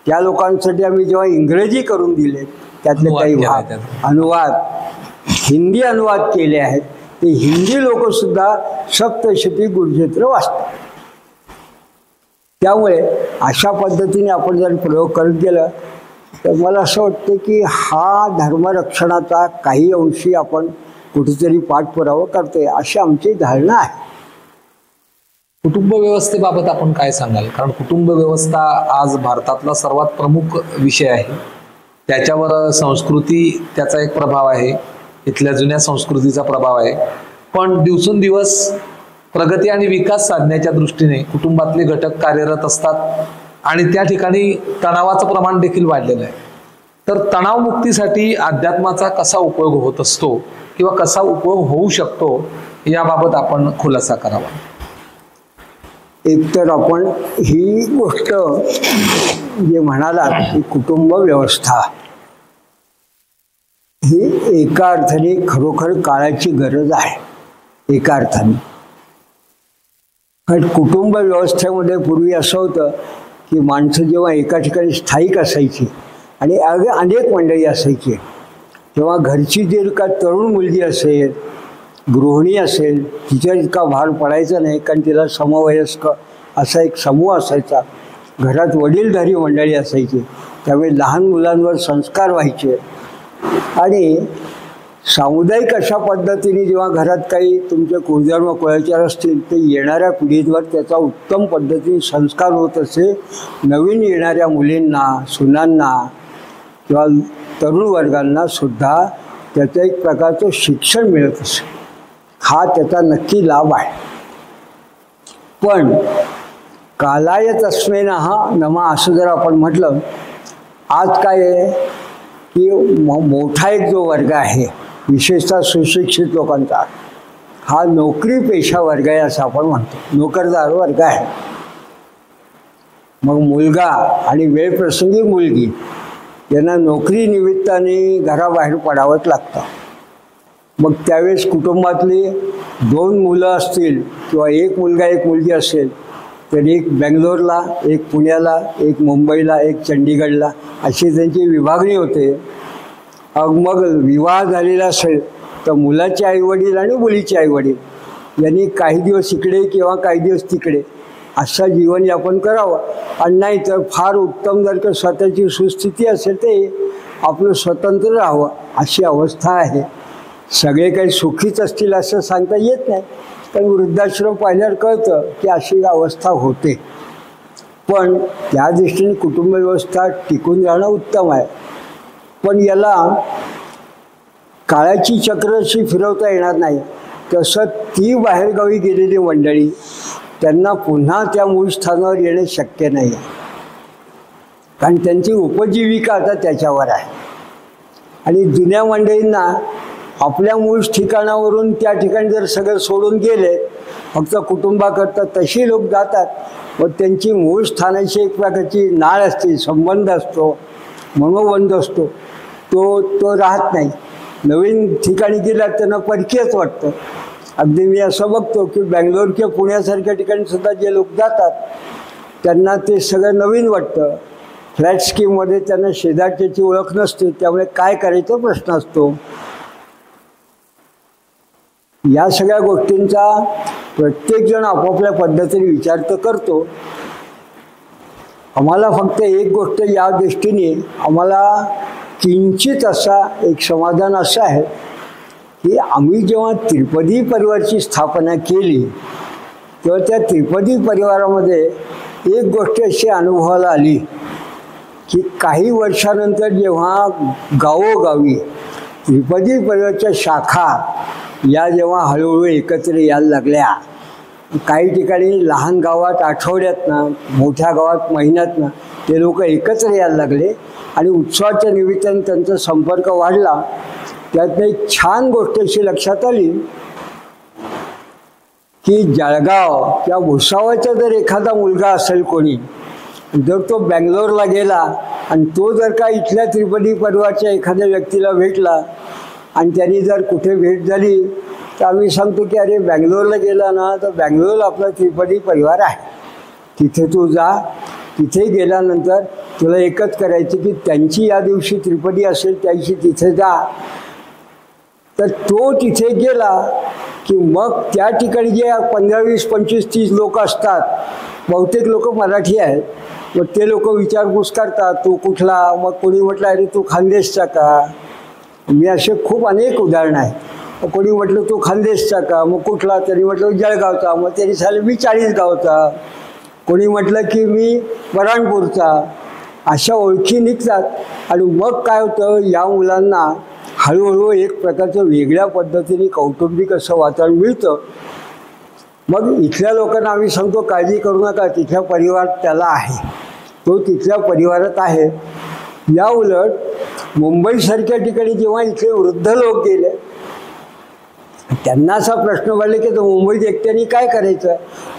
त्या लोकांसाठी आम्ही जेव्हा इंग्रजी करून दिले त्यातले काही भाग अनुवाद हिंदी अनुवाद केले आहेत ते हिंदी लोकसुद्धा सप्तशती गुरुचरित्र वाचतात. त्यामुळे अशा पद्धतीने आपण जर प्रयोग करत गेला तर मला असं वाटतं की हा धर्मरक्षणाचा काही अंशी आपण कुठेतरी पाठपुरावा करतोय अशी आमची धारणा आहे.
कुटुंब व्यवस्थेबाबत आपण काय सांगाल? कारण कुटुंब व्यवस्था आज भारतातला सर्वात प्रमुख विषय आहे. त्याच्यावर संस्कृती त्याचा एक प्रभाव आहे, इथल्या जुन्या संस्कृतीचा प्रभाव आहे. पण दिवसेंदिवस प्रगती आणि विकास साधण्याच्या दृष्टीने कुटुंबातले घटक कार्यरत असतात आणि त्या ठिकाणी तणावाचं प्रमाण देखील वाढलेलं आहे. तर तणावमुक्तीसाठी अध्यात्माचा कसा उपयोग होत असतो किंवा कसा उपयोग होऊ शकतो याबाबत आपण खुलासा करावा.
एकतर आपण ही गोष्ट जे म्हणालात की कुटुंब व्यवस्था ही एका अर्थाने खरोखर काळाची गरज आहे. एका अर्थाने कारण कुटुंब व्यवस्थेमध्ये पूर्वी असं होतं की माणसं जेव्हा एका ठिकाणी स्थायिक असायची आणि अनेक मंडळी असायची, तेव्हा घरची जे का तरुण मुलगी असेल, गृहिणी असेल, तिच्यावर इतका भार पडायचा नाही कारण तिला समवयस्क असा एक समूह असायचा. घरात वडीलधारी मंडळी असायची, त्यामुळे लहान मुलांवर संस्कार व्हायचे. आणि सामुदायिक अशा पद्धतीने जेव्हा घरात काही तुमचे कुळधर्म कुळाचार असतील ते येणाऱ्या पिढींवर त्याचा उत्तम पद्धतीने संस्कार होत असे. नवीन येणाऱ्या मुलींना, सुनांना किंवा तरुण वर्गांना सुद्धा त्याचं एक प्रकारचं शिक्षण मिळत असे. हा त्याचा नक्की लाभ आहे. पण कालाय तस्मेनः नमः असं जर आपण म्हटलं, आज काय आहे की मोठा एक जो वर्ग आहे विशेषतः सुशिक्षित लोकांचा, हा नोकरी पेशा वर्ग आहे असं आपण म्हणतो, नोकरदार वर्ग आहे. मग मुलगा आणि वेळप्रसंगी मुलगी यांना नोकरी निमित्ताने घराबाहेर पडावंच लागतं. मग त्यावेळेस कुटुंबातली 2 मुलं असतील किंवा एक मुलगा एक मुलगी असेल तर एक बेंगलोरला, एक पुण्याला, एक मुंबईला, एक चंडीगडला अशी त्यांची विभागणी होते. मग विवाह झालेला असेल तर मुलाचे आईवडील आणि मुलीचे आईवडील यांनी काही दिवस इकडे किंवा काही दिवस तिकडे असं जीवनयापन करावं. आणि नाही तर फार उत्तम जर का स्वतःची सुस्थिती असेल ते आपलं स्वतंत्र राहावं अशी अवस्था आहे. सगळे काही सुखीच असतील असं सांगता येत नाही, पण वृद्धाश्रम पाहिल्यावर कळतं की अशी अवस्था होते. पण त्या दृष्टीने कुटुंब व्यवस्था टिकून राहणं उत्तम आहे. पण याला काळाची चक्र अशी फिरवता येणार नाही. तसं ती बाहेरगावी गेलेली मंडळी त्यांना पुन्हा त्या मूळ स्थानावर येणे शक्य नाही आहे, कारण त्यांची उपजीविका आता त्याच्यावर आहे. आणि जुन्या मंडळींना आपल्या मूळ ठिकाणावरून त्या ठिकाणी जर सगळं सोडून गेले, फक्त कुटुंबाकरता तशी लोक जातात. व त्यांची मूळ स्थानाची एक प्रकारची नाळ असते, संबंध असतो, मनोबंध असतो, तो राहत नाही. नवीन ठिकाणी गेला त्यांना परकीयच वाटतं. अगदी मी असं बघतो की बेंगलोर किंवा पुण्यासारख्या ठिकाणी सुद्धा जे लोक जातात त्यांना ते सगळं नवीन वाटतं. फ्लॅट स्कीममध्ये त्यांना शेजारच्याची ओळख नसते, त्यामुळे काय करायचा प्रश्न असतो. या सगळ्या गोष्टींचा प्रत्येकजण आपापल्या पद्धतीने विचार तर करतो. आम्हाला फक्त एक गोष्ट या दृष्टीने आम्हाला किंचित असा एक समाधान असं आहे की आम्ही जेव्हा त्रिपदी परिवारची स्थापना केली तेव्हा त्या त्रिपदी परिवारामध्ये एक गोष्ट अशी अनुभवाला आली की काही वर्षानंतर जेव्हा गावोगावी त्रिपदी परिवाराच्या शाखा या जेव्हा हळूहळू एकत्र यायला लागल्या, काही ठिकाणी लहान गावात आठवड्यातनं, मोठ्या गावात महिन्यातनं ते लोक एकत्र यायला लागले आणि उत्सवाच्या निमित्ताने त्यांचा संपर्क वाढला. त्यातनं एक छान गोष्ट अशी लक्षात आली की जळगाव किंवा भुसावळचा जर एखादा मुलगा असेल कोणी, जर तो बेंगलोरला गेला आणि तो जर का इथल्या त्रिपदी परिवाराच्या एखाद्या व्यक्तीला भेटला आणि त्यांनी जर कुठे भेट झाली तर आम्ही सांगतो की अरे बेंगलोरला गेला ना तर बेंगलोरला आपला त्रिपदी परिवार आहे, तिथे तू जा. तिथे गेल्यानंतर तुला एकच करायचं की त्यांची या दिवशी त्रिपदी असेल त्या दिवशी तिथे जा तर तो तिथे गेला की मग त्या ठिकाणी जे 15, 20, 25, 30 लोक असतात, बहुतेक लोक मराठी आहेत, मग ते लोक विचारपूस करतात तू कुठला, मग कोणी म्हटलं अरे तू खानदेशचा का. मी असे खूप अनेक उदाहरणं आहेत. मग कोणी म्हटलं तू खानदेशचा का, मग कुठला, तरी म्हटलं जळगावचा, मग तरी झालं मी 40 गावचा. कोणी म्हटलं की मी बऱ्हाणपूरचा. अशा ओळखी निघतात आणि मग काय होतं, या मुलांना हळूहळू एक प्रकारचं वेगळ्या पद्धतीने कौटुंबिक असं वातावरण मिळतं. मग इथल्या लोकांना आम्ही सांगतो काळजी करू नका, तिथल्या परिवार त्याला आहे, तो तिथल्या परिवारात आहे. या उलट मुंबईसारख्या ठिकाणी जेव्हा इथले वृद्ध लोक गेले, त्यांना असा प्रश्न पडला की तो मुंबईत एकट्याने काय करायचं,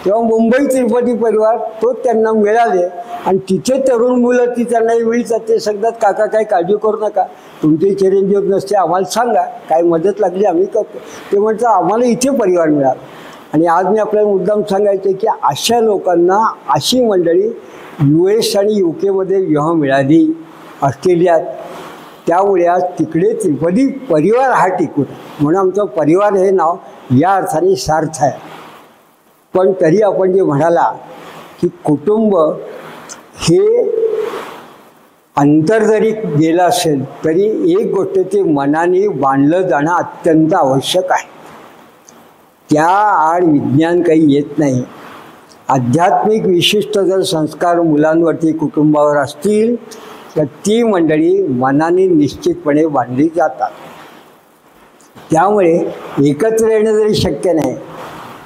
तेव्हा मुंबई तिरुपती परिवार तो त्यांना मिळाले आणि तिथे तरुण मुलं ती त्यांनाही मिळतात. ते सांगतात काका काही काळजी करू नका, तुमची चिरंजीव नसते, आम्हाला सांगा, काय मदत लागली आम्ही करतो. ते म्हणतात आम्हाला इथे परिवार मिळाला. आणि आज मी आपल्याला मुद्दाम सांगायचं की अशा लोकांना, अशी मंडळी US आणि UK मध्ये जेव्हा मिळाली, ऑस्ट्रेलियात, त्यामुळे आज तिकडे त्रिपदी परिवार हा टिकून, म्हणून आमचं परिवार हे नाव या अर्थाने सार्थ आहे. पण तरी आपण जे म्हणाला की कुटुंब हे अंतर जरी गेलं असेल तरी एक गोष्ट ते मनाने बांधलं जाणं अत्यंत आवश्यक आहे. त्या आड विज्ञान काही येत नाही. आध्यात्मिक विशिष्ट जर संस्कार मुलांवरती, कुटुंबावर असतील तर ती मंडळी मनाने निश्चितपणे बांधली जातात. त्यामुळे एकत्र येणं जरी शक्य नाही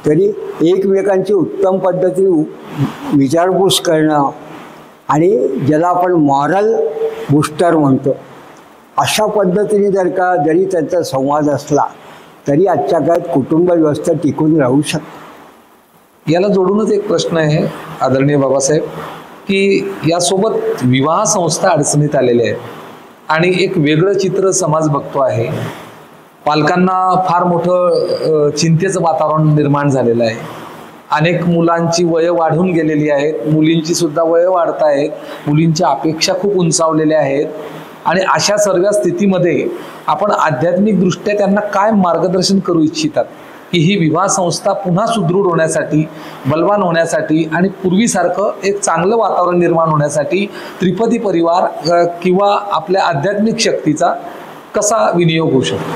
तरी एकमेकांची उत्तम पद्धतीने विचारपूस करणं आणि ज्याला आपण मॉरल बूस्टर म्हणतो, अशा पद्धतीने जरी त्यांचा संवाद असला तरी आजच्या काळात कुटुंब व्यवस्था टिकून राहू शकते.
याला जोडूनच एक प्रश्न आहे आदरणीय बाबासाहेब, की यासोबत विवाह संस्था अडचणीत आलेल्या आहेत आणि एक वेगळं चित्र समाज बघतो आहे. पालकांना फार मोठं चिंतेचं वातावरण निर्माण झालेलं आहे. अनेक मुलांची वयं वाढून गेलेली आहेत, मुलींची सुद्धा वयं वाढत आहेत, मुलींच्या अपेक्षा खूप उंचावलेल्या आहेत. आणि अशा सर्व स्थितीमध्ये आपण आध्यात्मिकदृष्ट्या त्यांना काय मार्गदर्शन करू इच्छितात की ही विवाह संस्था पुन्हा सुदृढ होण्यासाठी, बलवान होण्यासाठी आणि पूर्वीसारखं एक चांगलं वातावरण निर्माण होण्यासाठी त्रिपदी परिवार किंवा आपल्या आध्यात्मिक शक्तीचा कसा विनियोग होऊ शकतो?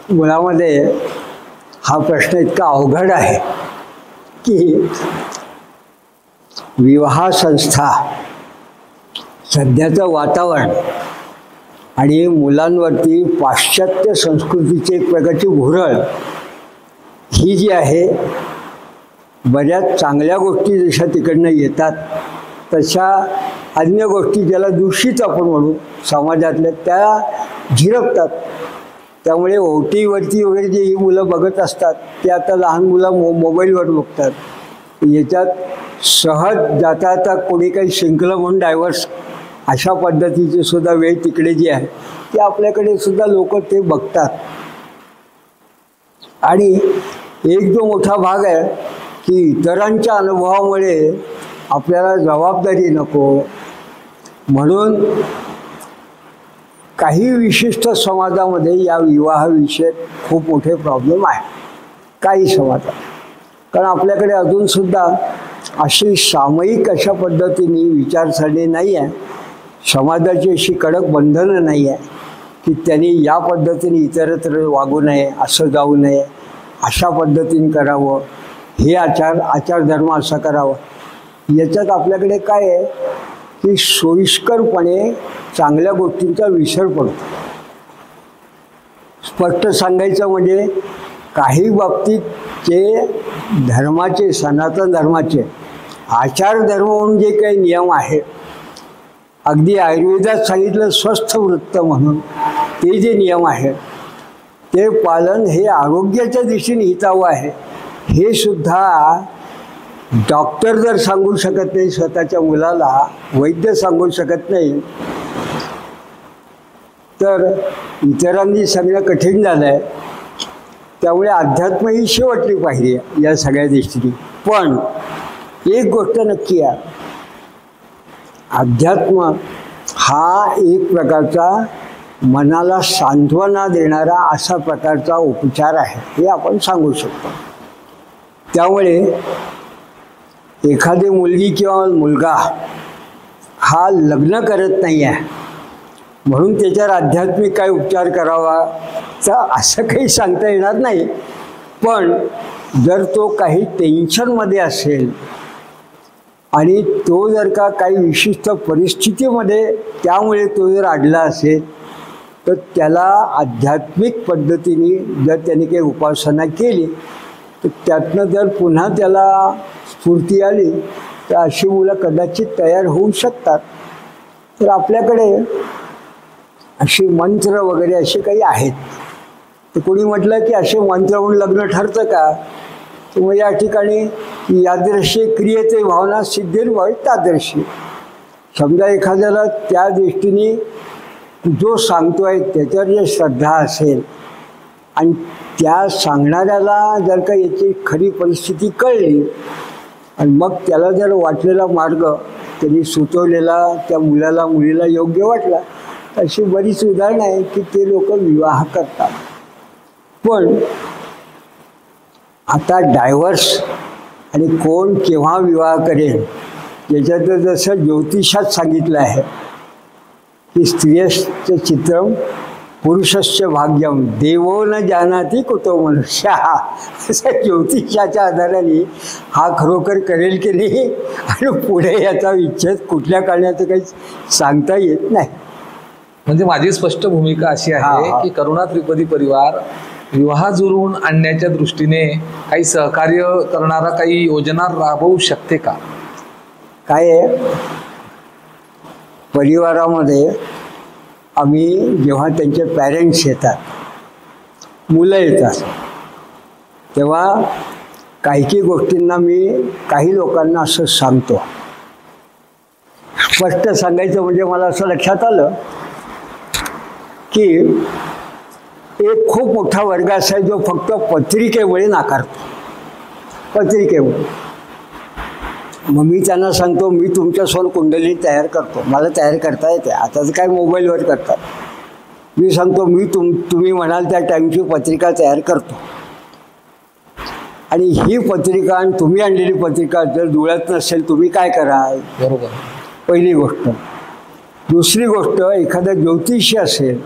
मुळामध्ये हा प्रश्न इतका अवघड आहे की विवाह संस्था, सध्याचं वातावरण आणि मुलांवरती पाश्चात्य संस्कृतीची एक प्रकारची भुरळ ही जी आहे, बऱ्याच चांगल्या गोष्टी जशा तिकडनं येतात तशा अन्य गोष्टी ज्याला दूषित आपण म्हणू समाजातल्या त्या झिरपतात. त्यामुळे OTवरती वगैरे जे ही मुलं बघत असतात ते आता लहान मुलं मोबाईलवर बघतात. याच्यात सहज जाता कोणी काही शिंकलं म्हणून डायव्हर्स अशा पद्धतीची सुद्धा वेळ तिकडे जी आहे ती आपल्याकडे सुद्धा लोक ते बघतात. आणि एक जो मोठा भाग आहे की इतरांच्या अनुभवामुळे आपल्याला जबाबदारी नको, म्हणून काही विशिष्ट समाजामध्ये या विवाहाविषयी खूप मोठे प्रॉब्लेम आहे काही समाजात. कारण आपल्याकडे अजूनसुद्धा अशी सामायिक अशा पद्धतीने विचारसरणी नाही आहे, समाजाची अशी कडक बंधनं नाही आहे की त्यांनी या पद्धतीने इतरत्र वागू नये, असं जाऊ नये, अशा पद्धतीने करावं, हे आचारधर्म असा करावा. याच्यात आपल्याकडे काय आहे की सोयीस्करपणे चांगल्या गोष्टींचा विसर पडतो. स्पष्ट सांगायचं म्हणजे काही बाबतीत जे धर्माचे, सनातन धर्माचे आचारधर्म म्हणून जे काही नियम आहे, अगदी आयुर्वेदात सांगितलं स्वस्थ वृत्त म्हणून ते जे नियम आहेत ते पालन हे आरोग्याच्या दिशेने हितावं आहे. हे सुद्धा डॉक्टर जर सांगू शकत नाही स्वतःच्या मुलाला, वैद्य सांगू शकत नाही, तर इतरांनी सांगणं कठीण झालं आहे. त्यामुळे अध्यात्म ही शेवटली पाहिजे या सगळ्या दृष्टीने. पण एक गोष्ट नक्की आहे, अध्यात्म हा एक प्रकारचा मनाला सांत्वना देणारा असा प्रकारचा उपचार आहे हे आपण सांगू शकतो. त्यामुळे एखादी मुलगी किंवा मुलगा हा लग्न करत नाही आहे म्हणून त्याच्यावर आध्यात्मिक काय उपचार करावा तर असं काही सांगता येणार नाही. पण जर तो काही टेन्शनमध्ये असेल आणि तो जर का काही विशिष्ट परिस्थितीमध्ये त्यामुळे तो जर अडला असेल तर त्याला आध्यात्मिक पद्धतीने जर त्याने काही उपासना केली तर त्यातनं जर पुन्हा त्याला स्फूर्ती आली तर अशी मुलं कदाचित तयार होऊ शकतात. तर आपल्याकडे अशी मंत्र वगैरे असे काही आहेत. तर कोणी म्हटलं की असे मंत्र म्हणून लग्न ठरतं का तर मग या ठिकाणी यादृशी क्रियेचे भावना सिद्धीर व्हावी तादृशी. समजा एखाद्याला त्या दृष्टीने जो सांगतोय त्याच्यावर जे श्रद्धा असेल आणि त्या सांगणाऱ्याला जर का याची खरी परिस्थिती कळली आणि मग त्याला जर वाटलेला मार्ग त्यांनी सुचवलेला त्या मुलाला मुलीला योग्य वाटला अशी बरीच उदाहरणं आहे की ते लोक विवाह करतात. पण आता डायव्हर्स आणि कोण केव्हा विवाह करेल याच्यात जसं ज्योतिषात सांगितलं आहे की स्त्रियश्च चित्रम पुरुषस्य भाग्यम देवो न जानाति कुतो मनुष्य. असं ज्योतिषाच्या आधाराने हा खरोखर करेल की नाही आणि पुढे याचा विच्छेद कुठल्या कारणाचं काही सांगता येत नाही.
म्हणजे माझी स्पष्ट भूमिका अशी आहे की करुणा त्रिपदी परिवार विवाह जुळवून आणण्याच्या दृष्टीने काही सहकार्य करणारा काही योजना राबवू शकते का?
काय आहे परिवारामध्ये आम्ही जेव्हा त्यांचे पॅरेंट्स येतात मुलं येतात तेव्हा काही गोष्टींना मी काही लोकांना असं सांगतो. स्पष्ट सांगायचं म्हणजे मला असं लक्षात आलं की एक खूप मोठा वर्ग असा आहे जो फक्त पत्रिकेमुळे नाकारतो. पत्रिकेमुळे मग मी त्यांना सांगतो मी तुमच्यासोबत कुंडली तयार करतो, मला तयार करता येते. आता तर काय मोबाईलवर करतात. मी सांगतो मी तुम्ही म्हणाल त्या टाईमची पत्रिका तयार करतो आणि ही पत्रिका आणि तुम्ही आणलेली पत्रिका जर जुळत नसेल तुम्ही काय कराल?
बरोबर.
पहिली गोष्ट. दुसरी गोष्ट एखादा ज्योतिषी असेल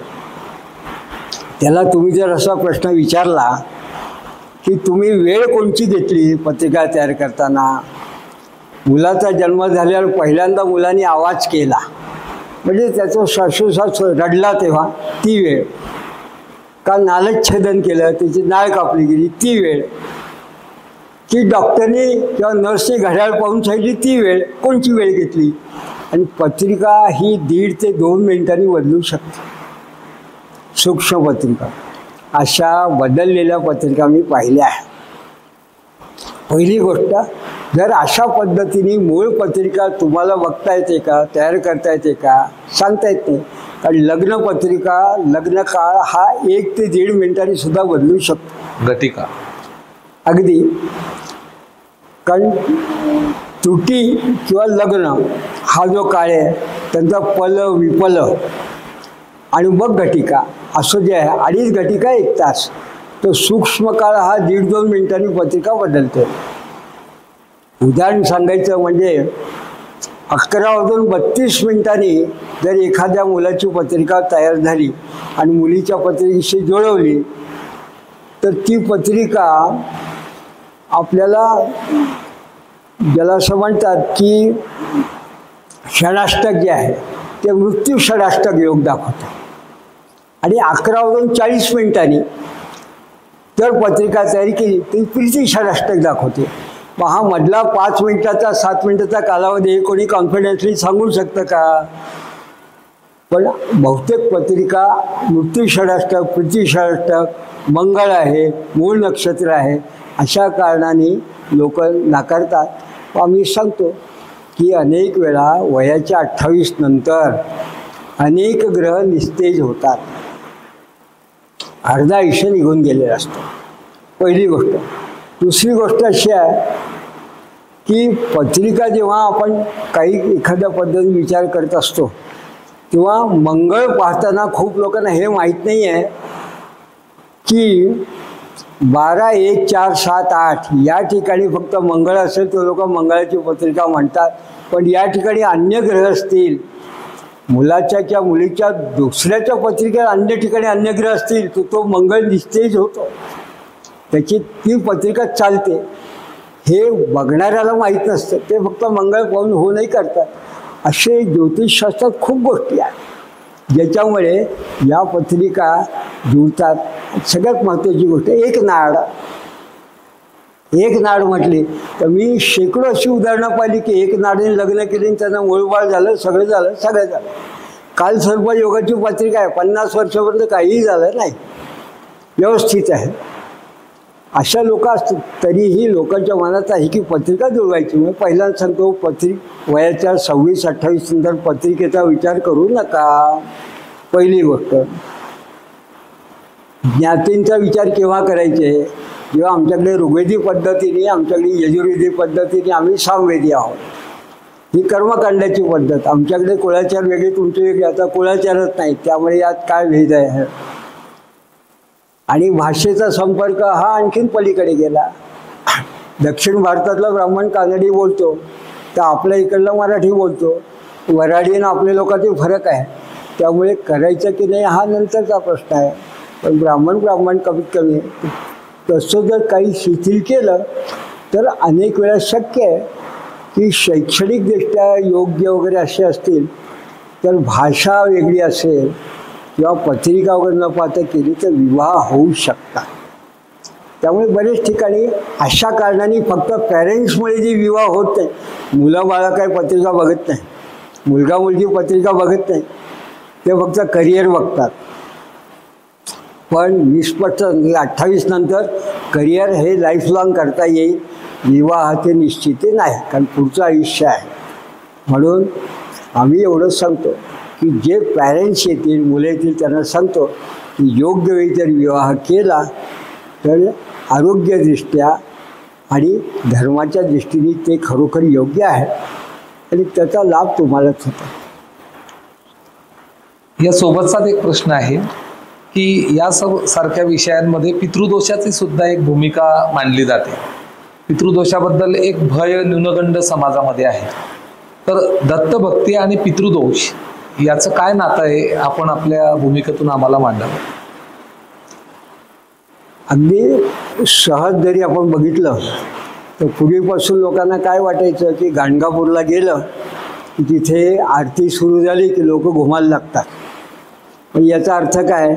त्याला तुम्ही जर असा प्रश्न विचारला की तुम्ही वेळ कोणची घेतली पत्रिका तयार करताना, मुलाचा जन्म झाल्यावर पहिल्यांदा मुलाने आवाज केला म्हणजे त्याचं श्वासोश्वास रडला तेव्हा ती वेळ, का नालच्छेदन केलं त्याची नाळ कापली गेली ती वेळ, की डॉक्टरने किंवा नर्सने घड्याळ पाहून सांगितली ती वेळ, कोणची वेळ घेतली. आणि पत्रिका ही 1.5 ते 2 मिनिटांनी बदलू शकते. सूक्ष्म पत्रिका अशा बदललेल्या पत्रिका मी पाहिल्या आहे. पहिली गोष्ट जर अशा पद्धतीने मूळ पत्रिका तुम्हाला बघता येते का तयार करता येते का सांगता येत नाही. कारण लग्न पत्रिका लग्न काळ हा 1 ते 1.5 मिनिटांनी सुद्धा बदलू शकतो.
घटिका
अगदी. कारण त्रुटी किंवा लग्न हा जो काळ आहे त्यांचा पल विपल आणि मग घटिका असं जे आहे 2.5 घटिका 1 तास. तो सूक्ष्म काळ हा 1.5-2 मिनिटांनी पत्रिका बदलते. उदाहरण सांगायचं म्हणजे 11:32 जर एखाद्या मुलाची पत्रिका तयार झाली आणि मुलीच्या पत्रिकेशी जुळवली तर ती पत्रिका आपल्याला ज्याला असं म्हणतात की षडाष्टक जे आहे ते मृत्यू षडाष्टक योग दाखवतं. आणि 11:40 जर पत्रिका तयारी केली ती प्रीती षडाष्टक दाखवते. मग हा मधला 5 मिनिटाचा 7 मिनिटाचा कालावधी कोणी कॉन्फिडेंटली सांगू शकतं का? पण बहुतेक पत्रिका मृत्यू षडाष्टक प्रीती षडाष्टक मंगळ आहे मूळ नक्षत्र आहे अशा कारणाने लोक नाकारतात. आम्ही सांगतो की अनेक वेळा वयाच्या 28 नंतर अनेक ग्रह निस्तेज होतात. अर्धा आयुष्य निघून गेलेलं असतं. पहिली गोष्ट. दुसरी गोष्ट अशी आहे की पत्रिका जेव्हा आपण काही एखाद्या पद्धतीने विचार करत असतो तेव्हा मंगळ पाहताना खूप लोकांना हे माहीत नाही आहे की 12, 1, 4, 7, 8 या ठिकाणी फक्त मंगळ असेल तर लोक मंगळाची पत्रिका म्हणतात. पण या ठिकाणी अन्य ग्रह असतील, मुलाच्या किंवा मुलीच्या दुसऱ्याच्या पत्रिकेत अन्य ठिकाणी अन्य ग्रह असतील तर तो मंगळ निश्चयच होतो, त्याची ती पत्रिका चालते. हे बघणाऱ्याला माहीत नसतं, ते फक्त मंगळ पाहून हो नाही करतात. असे ज्योतिषशास्त्रात खूप गोष्टी आहेत ज्याच्यामुळे या पत्रिका जुळतात. सगळ्यात महत्त्वाची गोष्ट एक नाड. एक नाड म्हटली तर मी शेकडो अशी उदाहरणं पाहिली की एक नाडीने लग्न केली आणि त्यांना मूळबाळ झालं, सगळं झालं. काल सर्प योगाची पत्रिका आहे, 50 वर्षापर्यंत काहीही झालं नाही, व्यवस्थित आहे. अशा लोक असतात. तरीही लोकांच्या मनात आहे की पत्रिका जुळवायची. मी पहिल्यांदा सांगतो, वयाच्या 26-28 नंतर पत्रिकेचा विचार करू नका. पहिली गोष्ट. ज्ञातींचा विचार केव्हा करायचे? जेव्हा आमच्याकडे ऋग्वेदी पद्धतीने, आमच्याकडे यजुर्वेदी पद्धतीने आम्ही सामवेदी आहोत. ही कर्मकांडाची पद्धत. आमच्याकडे कुळाचार वेगळे, तुमचे वेगळे. आता कुळाचारच नाही, त्यामुळे यात काय भेद आहे? आणि भाषेचा संपर्क हा आणखीन पलीकडे गेला. दक्षिण भारतातला ब्राह्मण कानडी बोलतो तर आपल्या इकडला मराठी बोलतो. वऱ्हाडी आणि आपल्या लोकांतील फरक आहे. त्यामुळे करायचं की नाही हा नंतरचा प्रश्न आहे. पण ब्राह्मण कमीत कमी तसं जर काही शिथिल केलं तर अनेक वेळा शक्य आहे की शैक्षणिकदृष्ट्या योग्य वगैरे असे असतील तर भाषा वेगळी असेल किंवा पत्रिका वगैरे न पाहता केली तर विवाह होऊ शकतात. त्यामुळे बरेच ठिकाणी अशा कारणाने फक्त पॅरेंट्समुळे जे विवाह होत नाही, मुलं बाळा काही पत्रिका बघत नाही, मुलगा मुलगी पत्रिका बघत नाही, ते फक्त करिअर बघतात. पण निष्पक्ष 28 नंतर करिअर हे लाईफ लॉंग करता येईल, विवाहाचे निश्चिती नाही, कारण पुढचं आयुष्य आहे. म्हणून आम्ही एवढंच सांगतो की जे पॅरेंट्स येतील, मुलं येतील, त्यांना सांगतो की योग्य वेळी जर विवाह केला तर आरोग्यदृष्ट्या आणि धर्माच्या दृष्टीने ते खरोखर योग्य आहे आणि त्याचा लाभ तुम्हालाच होतो.
या सोबतचाच एक प्रश्न आहे की या सारख्या विषयांमध्ये पितृदोषाची सुद्धा एक भूमिका मानली जाते. पितृदोषाबद्दल एक भय न्यूनगंड समाजामध्ये आहे. तर दत्तभक्ती आणि पितृदोष याचं काय नातं आहे, आपण आपल्या भूमिकेतून आम्हाला मांडावं.
अगदी सहज जरी आपण बघितलं तर पूर्वीपासून लोकांना काय वाटायचं की गाणगापूरला गेलं की तिथे आरती सुरू झाली की लोक घुमायला लागतात. पण याचा अर्थ काय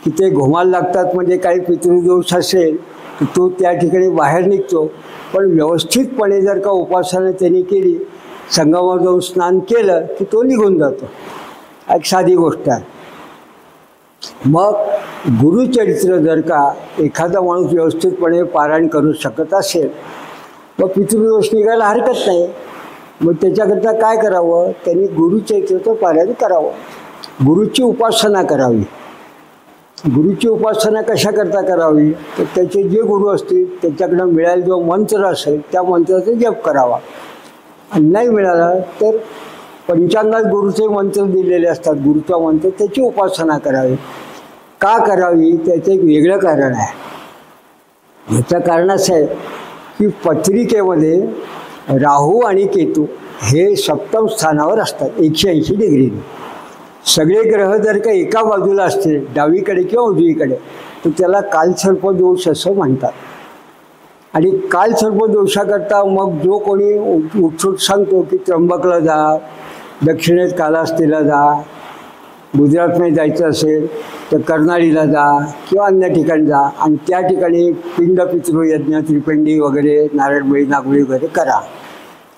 की ते घुमायला लागतात म्हणजे काही पितृदोष असेल तर तो त्या ठिकाणी बाहेर निघतो. पण व्यवस्थितपणे जर का उपासना त्यांनी केली, संगमावर जाऊन स्नान केलं की तो निघून जातो. एक साधी गोष्ट आहे. मग गुरुचरित्र जर का एखादा माणूस व्यवस्थितपणे पारायण करू शकत असेल मग पितृदोष निघायला हरकत नाही. मग त्याच्याकरता काय करावं? त्यांनी गुरुचरित्राचं पारायण करावं, गुरुची उपासना करावी. गुरुची उपासना कशाकरता करावी? तर त्याचे जे गुरु असतील त्याच्याकडं मिळालेला जो मंत्र असेल त्या मंत्राचा जप करावा. आणि नाही मिळाला तर पंचांगात गुरुचे मंत्र दिलेले असतात, गुरुचा मंत्र, त्याची उपासना करावी. का करावी? त्याचं एक वेगळं कारण आहे. याचं कारण असं आहे की पत्रिकेमध्ये राहू आणि केतू हे सप्तम स्थानावर असतात 180 डिग्रीने. सगळे ग्रह जर का एका बाजूला असतील, डावीकडे किंवा उजवीकडे, तर त्याला कालसर्पदोष असं म्हणतात. आणि कालसर्पदोषाकरता मग जो कोणी उत्सुक सांगतो की त्र्यंबकला जा, दक्षिणेत कालास्तीला जा, गुजरातमध्ये जायचं असेल तर कर्नाळीला जा किंवा अन्य ठिकाणी जा आणि त्या ठिकाणी पिंड पितृयज्ञ, त्रिपिंडी वगैरे, नारळ बळी, नागबळी वगैरे करा.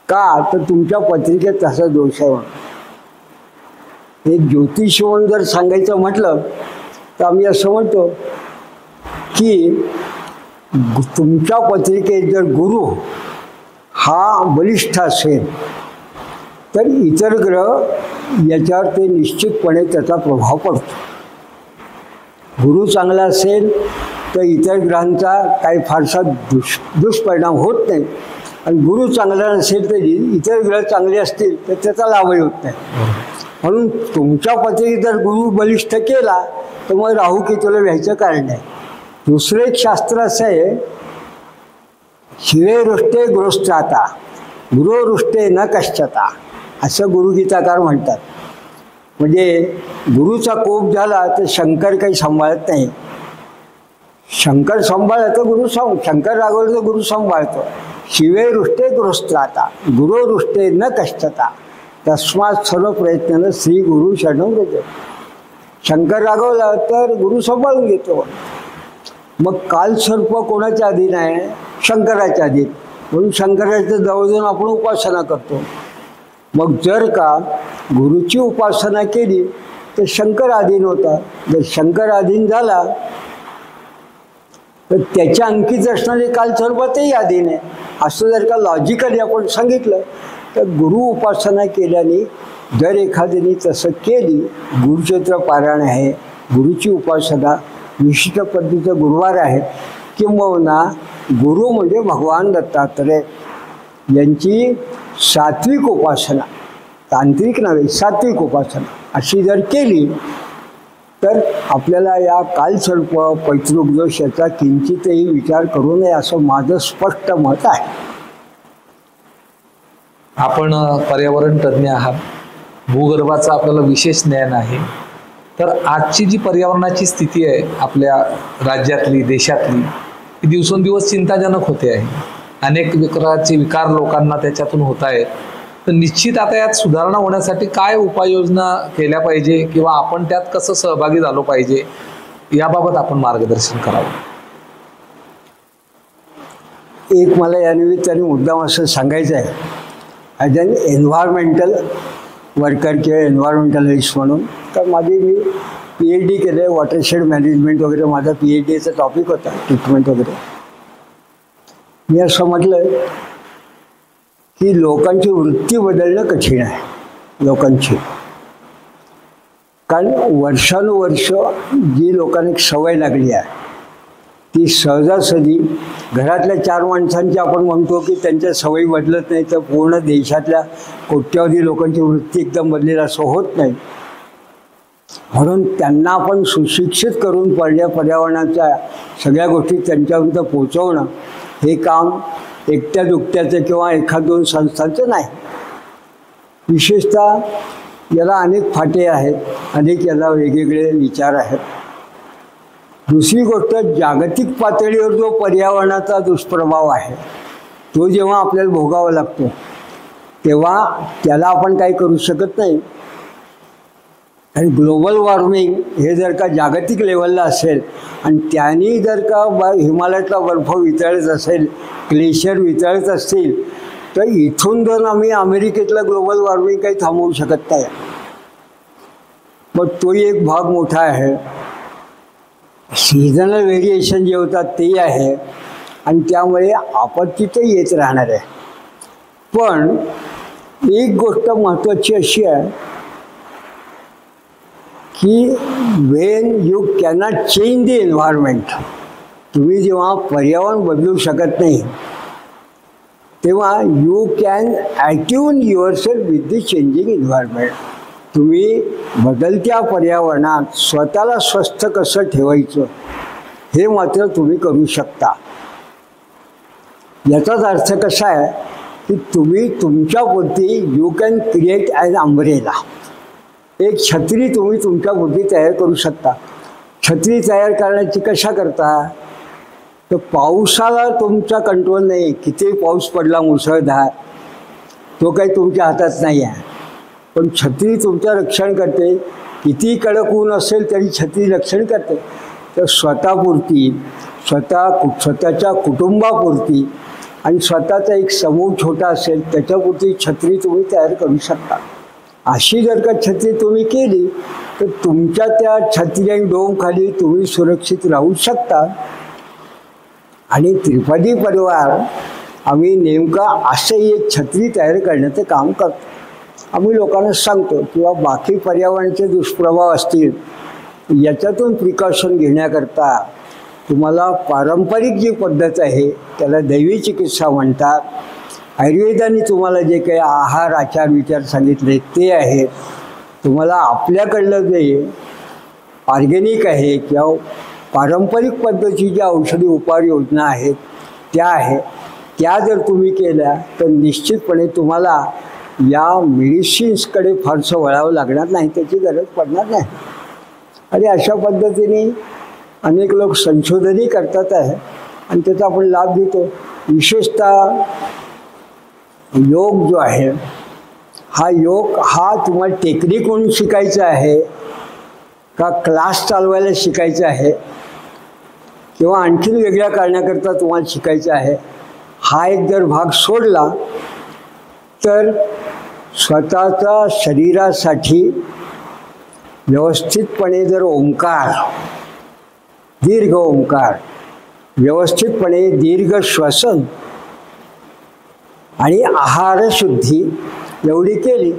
का? तर तुमच्या पत्रिकेत तसा दोष आहे म्हणून. हे ज्योतिष म्हणून जर सांगायचं म्हटलं तर आम्ही असं म्हणतो की तुमच्या पत्रिकेत जर गुरु हा बलिष्ठ असेल तर इतर ग्रह याच्यावर ते निश्चितपणे त्याचा प्रभाव पडतो. गुरु चांगला असेल तर इतर ग्रहांचा काही फारसा दुष्परिणाम होत नाही. आणि गुरु चांगला नसेल तरी इतर ग्रह चांगले असतील तर त्याचा लाभही होत नाही. म्हणून तुमच्या पतीने जर गुरु बलिष्ठ केला तर मग राहू केतूला व्यायचं कारण नाही. दुसरं एक शास्त्र असं आहे, शिवे रुष्टे गुरुस्त्राता गुरु रुष्टे न कश्चता, असं गुरुगीताकार म्हणतात. म्हणजे गुरुचा कोप झाला तर शंकर काही सांभाळत नाही. शंकर सांभाळलं तर शंकर रागवलं तर गुरु सांभाळतो. शिवे रुष्टे गुरुस्त्राता गुरु रुष्टे न कश्चता तस्मात सर्व प्रयत्नानं श्री गुरु शरणं व्रज. शंकर रागवला तर गुरु सांभाळून घेतो. मग कालसर्प कोणाच्या अधीन आहे? शंकराच्या अधीन. म्हणून शंकराच्या जवळ जाऊन आपण उपासना करतो. मग जर का गुरुची उपासना केली तर शंकर अधीन होता. जर शंकर अधीन झाला तर त्याच्या अंकित असणारे कालसर्प तेही अधीन आहे. असं जर का लॉजिकली आपण सांगितलं तर गुरु उपासना केल्याने जर एखाद्याने तसं केली, गुरुचरित्र पारायण आहे, गुरुची उपासना, विशिष्ट पद्धतीचं गुरुवार आहे, किंबहुना गुरु म्हणजे भगवान दत्तात्रय यांची सात्विक उपासना, तांत्रिक नव्हे सात्विक उपासना अशी जर केली तर आपल्याला या कालसर्प पैतृक दोष याचा किंचितही विचार करू नये असं माझं स्पष्ट मत आहे.
आपण पर्यावरण तज्ज्ञ आहात, भूगर्भाचं आपल्याला विशेष ज्ञान आहे. तर आजची जी पर्यावरणाची स्थिती आहे आपल्या राज्यातली, देशातली, ही दिवसेंदिवस चिंताजनक होते आहे. अनेक प्रकारचे विकार लोकांना त्याच्यातून होत आहेत. तर निश्चित आता यात सुधारणा होण्यासाठी काय उपाययोजना केल्या पाहिजे किंवा आपण त्यात कसं सहभागी झालो पाहिजे याबाबत आपण मार्गदर्शन करावं.
एक मला या निमित्ताने मुद्दाम असं सांगायचं आहे, ॲज अन एन्व्हायरमेंटल वर्कर किंवा एन्व्हायरमेंटलिस्ट म्हणून, तर मी PhD केलं आहे वॉटरशेड मॅनेजमेंट वगैरे. माझा PhDचा टॉपिक होता ट्रीटमेंट वगैरे. मी असं म्हटलं की लोकांची वृत्ती बदलणं कठीण आहे लोकांची. कारण वर्षानुवर्ष जी लोकांना एक सवय लागली आहे ती सहजासहजी घरातल्या 4 माणसांची आपण म्हणतो की त्यांच्या सवयी बदलत नाही, तर पूर्ण देशातल्या कोट्यावधी लोकांची वृत्ती एकदम बदलेल असं होत नाही. म्हणून त्यांना आपण सुशिक्षित करून पर्यावरणाच्या सगळ्या गोष्टी त्यांच्यापर्यंत पोचवणं हे काम एकट्या दुकट्याचं किंवा एखाद 2 संस्थांचं नाही. विशेषतः याला अनेक फाटे आहेत, अनेक याला वेगवेगळे विचार आहेत. दुसरी गोष्ट, जागतिक पातळीवर जो पर्यावरणाचा दुष्प्रभाव आहे तो जेव्हा आपल्याला भोगावा लागतो तेव्हा त्याला आपण काही करू शकत नाही. आणि ग्लोबल वॉर्मिंग हे जर का जागतिक लेवलला असेल आणि त्यांनी जर का हिमालयातला बर्फ वितळत असेल, ग्लेशियर वितळत असतील, तर इथून जर आम्ही अमेरिकेतलं ग्लोबल वॉर्मिंग काही थांबवू शकत नाही. मग तोही एक भाग मोठा आहे. सीझनल व्हेरिएशन जे होतात ते आहे आणि त्यामुळे आपत्ती तर येत राहणार आहे. पण एक गोष्ट महत्त्वाची अशी आहे की when you cannot change the environment, तुम्ही जेव्हा पर्यावरण बदलू शकत नाही तेव्हा you can attune yourself with the changing environment. तुम्ही बदलत्या पर्यावरणात स्वतःला स्वस्थ कसं ठेवायचं हे मात्र तुम्ही करू शकता. याचाच अर्थ कसा आहे की तुम्ही तुमच्यापुरती you can create an umbrella, एक छत्री तुम्ही तुमच्यापुरती तयार करू शकता. छत्री तयार करण्याची कशा करता? तर पावसाला तुमचा कंट्रोल नाही, किती पाऊस पडला मुसळधार तो काही तुमच्या हातात नाही आहे, पण छत्री तुमचं रक्षण करते. किती कडक ऊन असेल तरी छत्री रक्षण करते. तर स्वतःपुरती, स्वतःच्या कुटुंबापुरती आणि स्वतःचा एक समूह छोटा असेल त्याच्यापुरती छत्री तुम्ही तयार करू शकता. अशी जर का छत्री तुम्ही केली तर तुमच्या त्या छत्री आणि डोमखाली तुम्ही सुरक्षित राहू शकता. आणि त्रिपाठी परिवार आम्ही नेमका असंही एक छत्री तयार करण्याचं काम करतो. आम्ही लोकांना सांगतो किंवा बाकी पर्यावरणाचे दुष्प्रभाव असतील याच्यातून प्रिकॉशन घेण्याकरता तुम्हाला पारंपरिक जी पद्धत आहे त्याला दैवी चिकित्सा म्हणतात, आयुर्वेदाने तुम्हाला जे काही आहार आचार विचार सांगितले ते आहेत. तुम्हाला आपल्याकडलं जे ऑर्गॅनिक आहे किंवा पारंपरिक पद्धतीची ज्या औषधी उपाययोजना आहेत त्या आहेत, त्या जर तुम्ही केल्या तर निश्चितपणे तुम्हाला या मेडिसिन्सकडे फारसं वळावं लागणार नाही, त्याची गरज पडणार नाही. आणि अशा पद्धतीने अनेक लोक संशोधनही करतात आहे आणि त्याचा आपण लाभ घेतो. विशेषतः योग जो आहे हा योग हा तुम्हाला टेक्निक म्हणून शिकायचा आहे का क्लास चालवायला शिकायचा आहे किंवा आणखीन वेगळ्या कारणाकरता तुम्हाला शिकायचं आहे, हा एक जर भाग सोडला तर स्वतःच्या शरीरासाठी व्यवस्थितपणे जर ओंकार, दीर्घ ओंकार, व्यवस्थितपणे दीर्घ श्वसन आणि आहारशुद्धी एवढी केली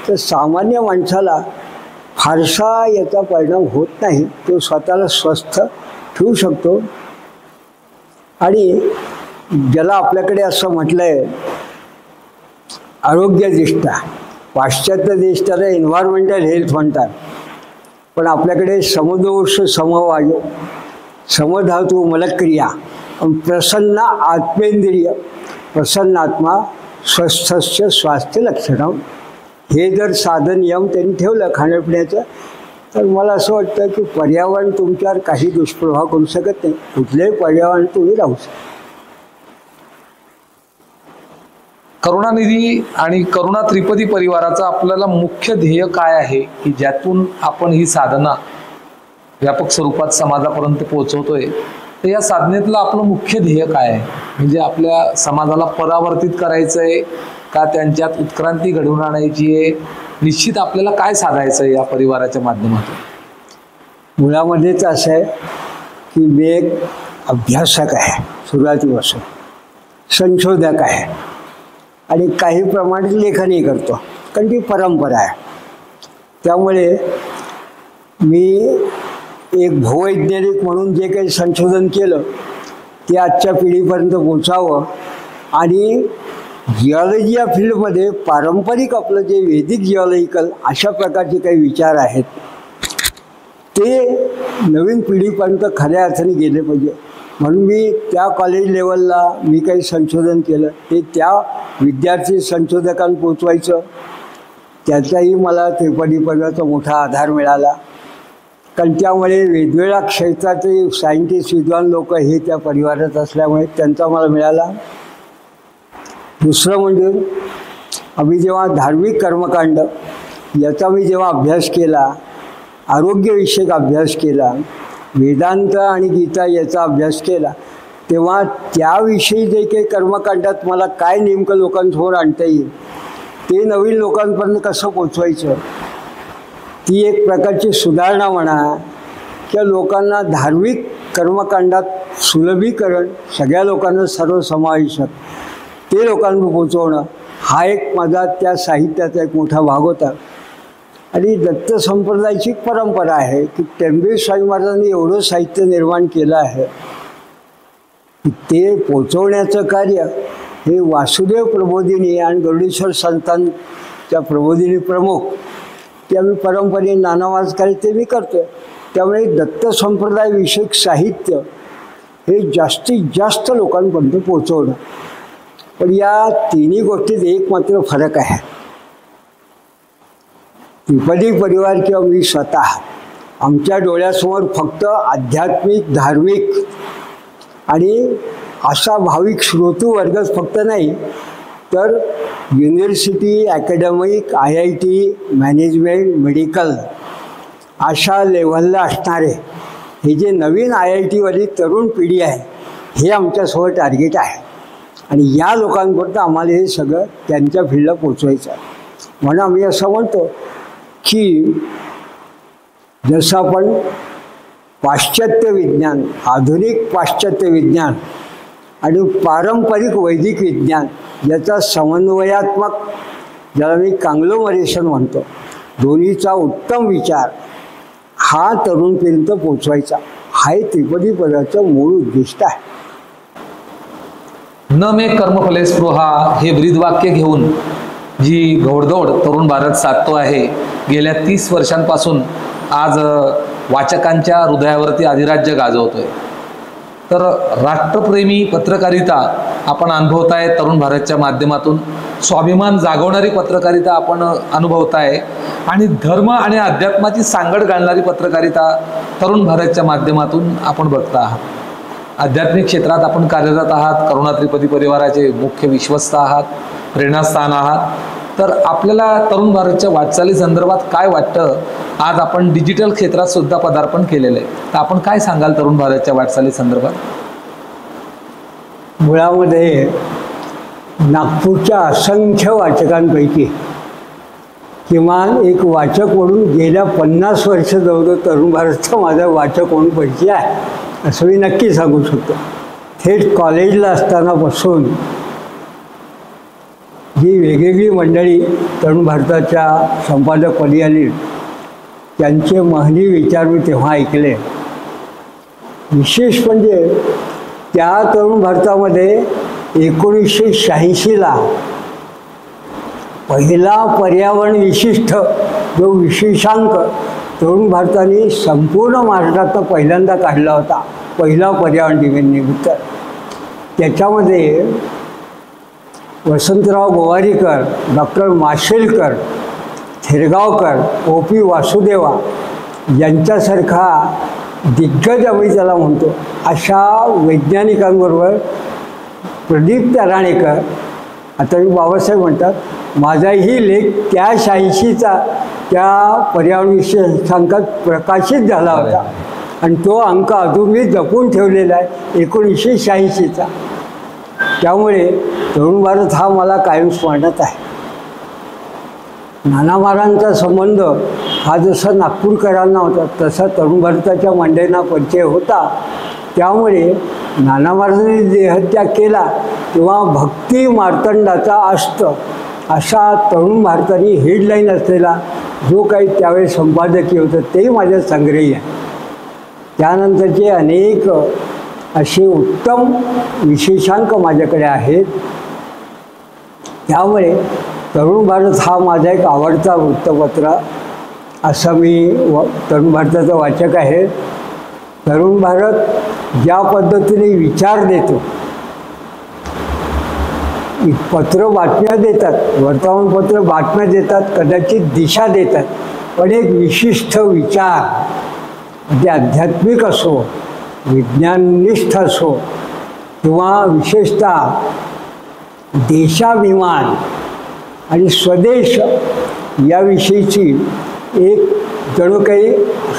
तर सामान्य माणसाला फारसा याचा परिणाम होत नाही. तो स्वतःला स्वस्थ ठेवू शकतो. आणि ज्याला आपल्याकडे असं म्हटलं आहे आरोग्यदृष्ट्या, पाश्चात्य देश त्याला एन्व्हायरमेंटल हेल्थ म्हणतात, पण आपल्याकडे समदोष समवायू समधातू मलक्रिया प्रसन्न आत्मेंद्रिय प्रसन्न आत्मा स्वस्थस्य स्वास्थ्य लक्षणं, हे जर साधन नियम त्यांनी ठेवलं खाण्यापिण्याचं तर मला असं वाटतं की पर्यावरण तुमच्यावर काही दुष्प्रभाव करू शकत नाही. कुठल्याही पर्यावरण तुम्ही राहू शकता.
करुणानिधी आणि करुणा त्रिपदी परिवाराचं आपल्याला मुख्य ध्येय काय आहे की ज्यातून आपण ही साधना व्यापक स्वरूपात समाजापर्यंत पोहोचवतोय, तर या साधनेतलं आपलं मुख्य ध्येय काय आहे? म्हणजे आपल्या समाजाला परावर्तित करायचं आहे का त्यांच्यात उत्क्रांती घडवून आणायची आहे? निश्चित आपल्याला काय साधायचं आहे या परिवाराच्या माध्यमातून?
मुळामध्येच असं आहे की मी एक अभ्यासक आहे, सुरुवातीपासून संशोधक आहे आणि काही प्रमाणात लेखनही करतो, कारण ती परंपरा आहे. त्यामुळे मी एक भूवैज्ञानिक म्हणून जे काही संशोधन केलं ते आजच्या पिढीपर्यंत पोचावं आणि जिओलॉजी या फील्डमध्ये पारंपरिक आपलं जे वैदिक जिओलॉजिकल अशा प्रकारचे काही विचार आहेत ते नवीन पिढीपर्यंत खऱ्या अर्थाने गेले पाहिजे. म्हणून मी त्या कॉलेज लेवलला मी काही संशोधन केलं ते त्या विद्यार्थी संशोधकांना पोचवायचं, त्याचाही मला त्रिपदी परिवाराचा मोठा आधार मिळाला. कारण त्यामुळे वेगवेगळ्या क्षेत्राचे सायंटिस्ट विद्वान लोक हे त्या परिवारात असल्यामुळे त्यांचा मला मिळाला. दुसरं म्हणजे आम्ही जेव्हा धार्मिक कर्मकांड याचा मी जेव्हा अभ्यास केला, आरोग्यविषयक अभ्यास केला, वेदांत आणि गीता याचा अभ्यास केला, तेव्हा त्याविषयी जे काही कर्मकांडात मला काय नेमकं लोकांसमोर आणता येईल ते नवीन लोकांपर्यंत कसं पोचवायचं, ती एक प्रकारची सुधारणा म्हणा किंवा लोकांना धार्मिक कर्मकांडात सुलभीकरण, सगळ्या लोकांना सर्वसमावेशक ते लोकांना पोचवणं, हा एक माझा त्या साहित्याचा एक मोठा भाग होता. आणि दत्त संप्रदायाची परंपरा आहे की टेंबे स्वामी महाराजांनी एवढं साहित्य निर्माण केलं आहे की ते पोचवण्याचं कार्य हे वासुदेव प्रबोधिनी आणि गरुडेश्वर संतांच्या प्रबोधिनी प्रमुख ते आम्ही परंपरेने नानावाजकारी ते मी करतो. त्यामुळे दत्त संप्रदायविषयक साहित्य हे जास्तीत जास्त लोकांपर्यंत पोचवणं. पण या तिन्ही गोष्टीत एक मात्र फरक आहे. त्रिपदी परिवार किंवा मी स्वतः आमच्या डोळ्यासमोर फक्त आध्यात्मिक, धार्मिक आणि असा भाविक श्रोतू वर्गच फक्त नाही, तर university, academic, IIT, management, medical अशा लेव्हलला असणारे हे जे नवीन IIT-वाली तरुण पिढी आहे हे आमच्यासमोर टार्गेट आहे. आणि या लोकांपर्यंत आम्हाला हे सगळं त्यांच्या फील्डला पोचवायचं आहे. म्हणून आम्ही असं म्हणतो की जसं आपण पाश्चात्य विज्ञान, आधुनिक पाश्चात्य विज्ञान आणि पारंपरिक वैदिक विज्ञान याचा समन्वयात्मक, ज्याला मी कांग्लोमरेशन म्हणतो, दोन्हीचा उत्तम विचार हा तरुण पिढीपर्यंत पोचवायचा, हा त्रिपदी परिवाराचं मूळ उद्दिष्ट आहे.
न मे कर्मफले स्पृहा हे ब्रीदवाक्य घेऊन जी घोडदौड तरुण भारत साधतो आहे, गेल्या 30 वर्षांपासून आज वाचकांच्या हृदयावरती अधिराज्य गाजवतोय. तर राष्ट्रप्रेमी पत्रकारिता आपण अनुभवताय तरुण भारतच्या माध्यमातून, स्वाभिमान जागवणारी पत्रकारिता आपण अनुभवताय आणि धर्म आणि अध्यात्माची सांगड घालणारी पत्रकारिता तरुण भारतच्या माध्यमातून आपण बघता आहात. आध्यात्मिक क्षेत्रात आपण कार्यरत आहात, करुणा त्रिपदी परिवाराचे मुख्य विश्वस्त आहात, प्रेरणास्थान आहात. तर आपल्याला तरुण भारतच्या वाटचाली संदर्भात काय वाटतं? आज आपण डिजिटल क्षेत्रात सुद्धा पदार्पण केलेलं आहे, तर आपण काय सांगाल तरुण भारतच्या वाटचाली संदर्भात?
मुळामध्ये नागपूरच्या असंख्य वाचकांपैकी किमान एक वाचक म्हणून गेल्या 50 वर्ष जवळ तरुण भारतचा माझा वाचक म्हणून परिचय आहे, असं मी नक्की सांगू शकतो. थेट कॉलेजला असतानापासून जी वेगवेगळी मंडळी तरुण भारताच्या संपादकपदी आली, त्यांचे महनी विचार मी तेव्हा ऐकले. विशेष म्हणजे त्या तरुण भारतामध्ये 1986ला पहिला पर्यावरण विशिष्ट जो विशेषांक तरुण भारताने संपूर्ण महाराष्ट्रात पहिल्यांदा काढला होता, पहिला पर्यावरण दिनानिमित्त. त्याच्यामध्ये वसंतराव गोवारीकर, डॉक्टर माशेलकर, थेरगावकर, OP वासुदेवा यांच्यासारखा दिग्गज आम्ही त्याला म्हणतो अशा वैज्ञानिकांबरोबर प्रदीप तराणेकर, आता मी बाबासाहेब म्हणतात, माझाही लेख त्या 86चा त्या पर्यावरण विशेषांकात प्रकाशित झाला होता आणि तो अंक अजून मी जपून ठेवलेला आहे 1986चा. त्यामुळे तरुण भारत हा मला कायम स्मरणात आहे. नाना महाराजांचा संबंध हा जसा नागपूरकरांना होता तसा तरुण भारताच्या मंडळींना परिचय होता. त्यामुळे नाना महाराजांनी देहत्याग केला तेव्हा भक्ती मार्तंडाचा अस्त अशा तरुण भारताने हेडलाईन असलेला जो काही त्यावेळेस संपादकीय होतं तेही माझ्या संग्रही आहे. त्यानंतरचे अनेक असे उत्तम विशेषांक माझ्याकडे आहेत. त्यामुळे तरुण भारत हा माझा एक आवडता वृत्तपत्र असा मी तरुण भारताचा वाचक आहे. तरुण भारत ज्या पद्धतीने विचार देतो, पत्र बातम्या देतात, वर्तमानपत्र बातम्या देतात, कदाचित दिशा देतात, पण एक विशिष्ट विचार म्हणजे आध्यात्मिक असो, विज्ञाननिष्ठ असो किंवा विशेषतः देशाभिमान आणि स्वदेश याविषयीची एक जणू काही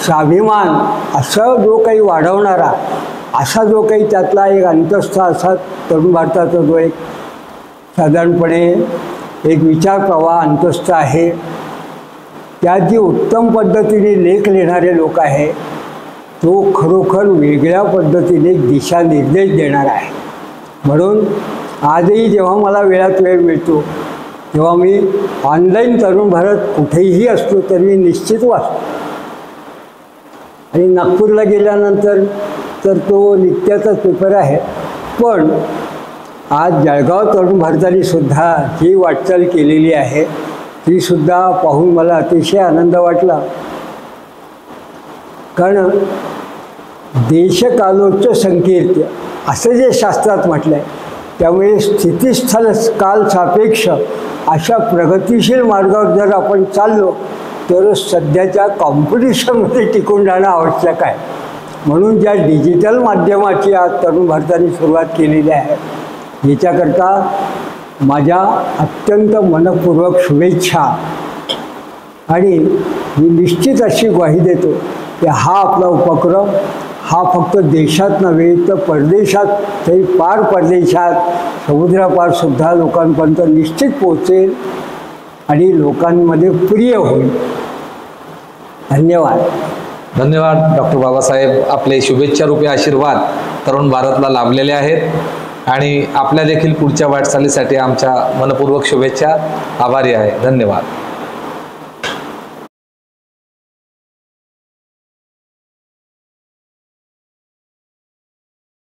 स्वाभिमान असं जो काही वाढवणारा असा जो काही त्यातला एक अंतस्थ असा तरुण भारताचा जो एक साधारणपणे एक विचार प्रवाह अंतस्थ आहे. त्यात जी उत्तम पद्धतीने लेख लिहिणारे लोक आहे तो खरोखर वेगळ्या पद्धतीने दिशानिर्देश देणार आहे. म्हणून आजही जेव्हा मला वेळात वेळ मिळतो तेव्हा मी ऑनलाईन तरुण भारत कुठेही असतो तरी मी निश्चित वाचतो. आणि नागपूरला गेल्यानंतर तर तो नित्याचाच पेपर आहे. पण आज जळगाव तरुण भारताने सुद्धा जी वाटचाल केलेली आहे ती सुद्धा पाहून मला अतिशय आनंद वाटला. कारण देशकालोच्च संकीर्त्य असं जे शास्त्रात म्हटलं आहे, त्यामुळे स्थितीस्थल काल सापेक्ष अशा प्रगतिशील मार्गावर जर आपण चाललो तर सध्याच्या कॉम्पिटिशनमध्ये टिकून राहणं आवश्यक आहे. म्हणून ज्या डिजिटल माध्यमाची आज तरुण भारताने सुरुवात केलेली आहे याच्याकरता माझ्या अत्यंत मनपूर्वक शुभेच्छा. आणि मी निश्चित अशी ग्वाही देतो की हा आपला उपक्रम हा फक्त देशात नव्हे तर परदेशात, तरी पार परदेशात समुद्रापारसुद्धा लोकांपर्यंत निश्चित पोहोचेल आणि लोकांमध्ये प्रिय होईल. धन्यवाद.
धन्यवाद डॉक्टर बाबासाहेब. आपले शुभेच्छारूपी आशीर्वाद तरुण भारतला लाभलेले आहेत आणि आपल्या देखील पुढच्या वाटचालीसाठी आमच्या मनपूर्वक शुभेच्छा. आभारी आहे. धन्यवाद.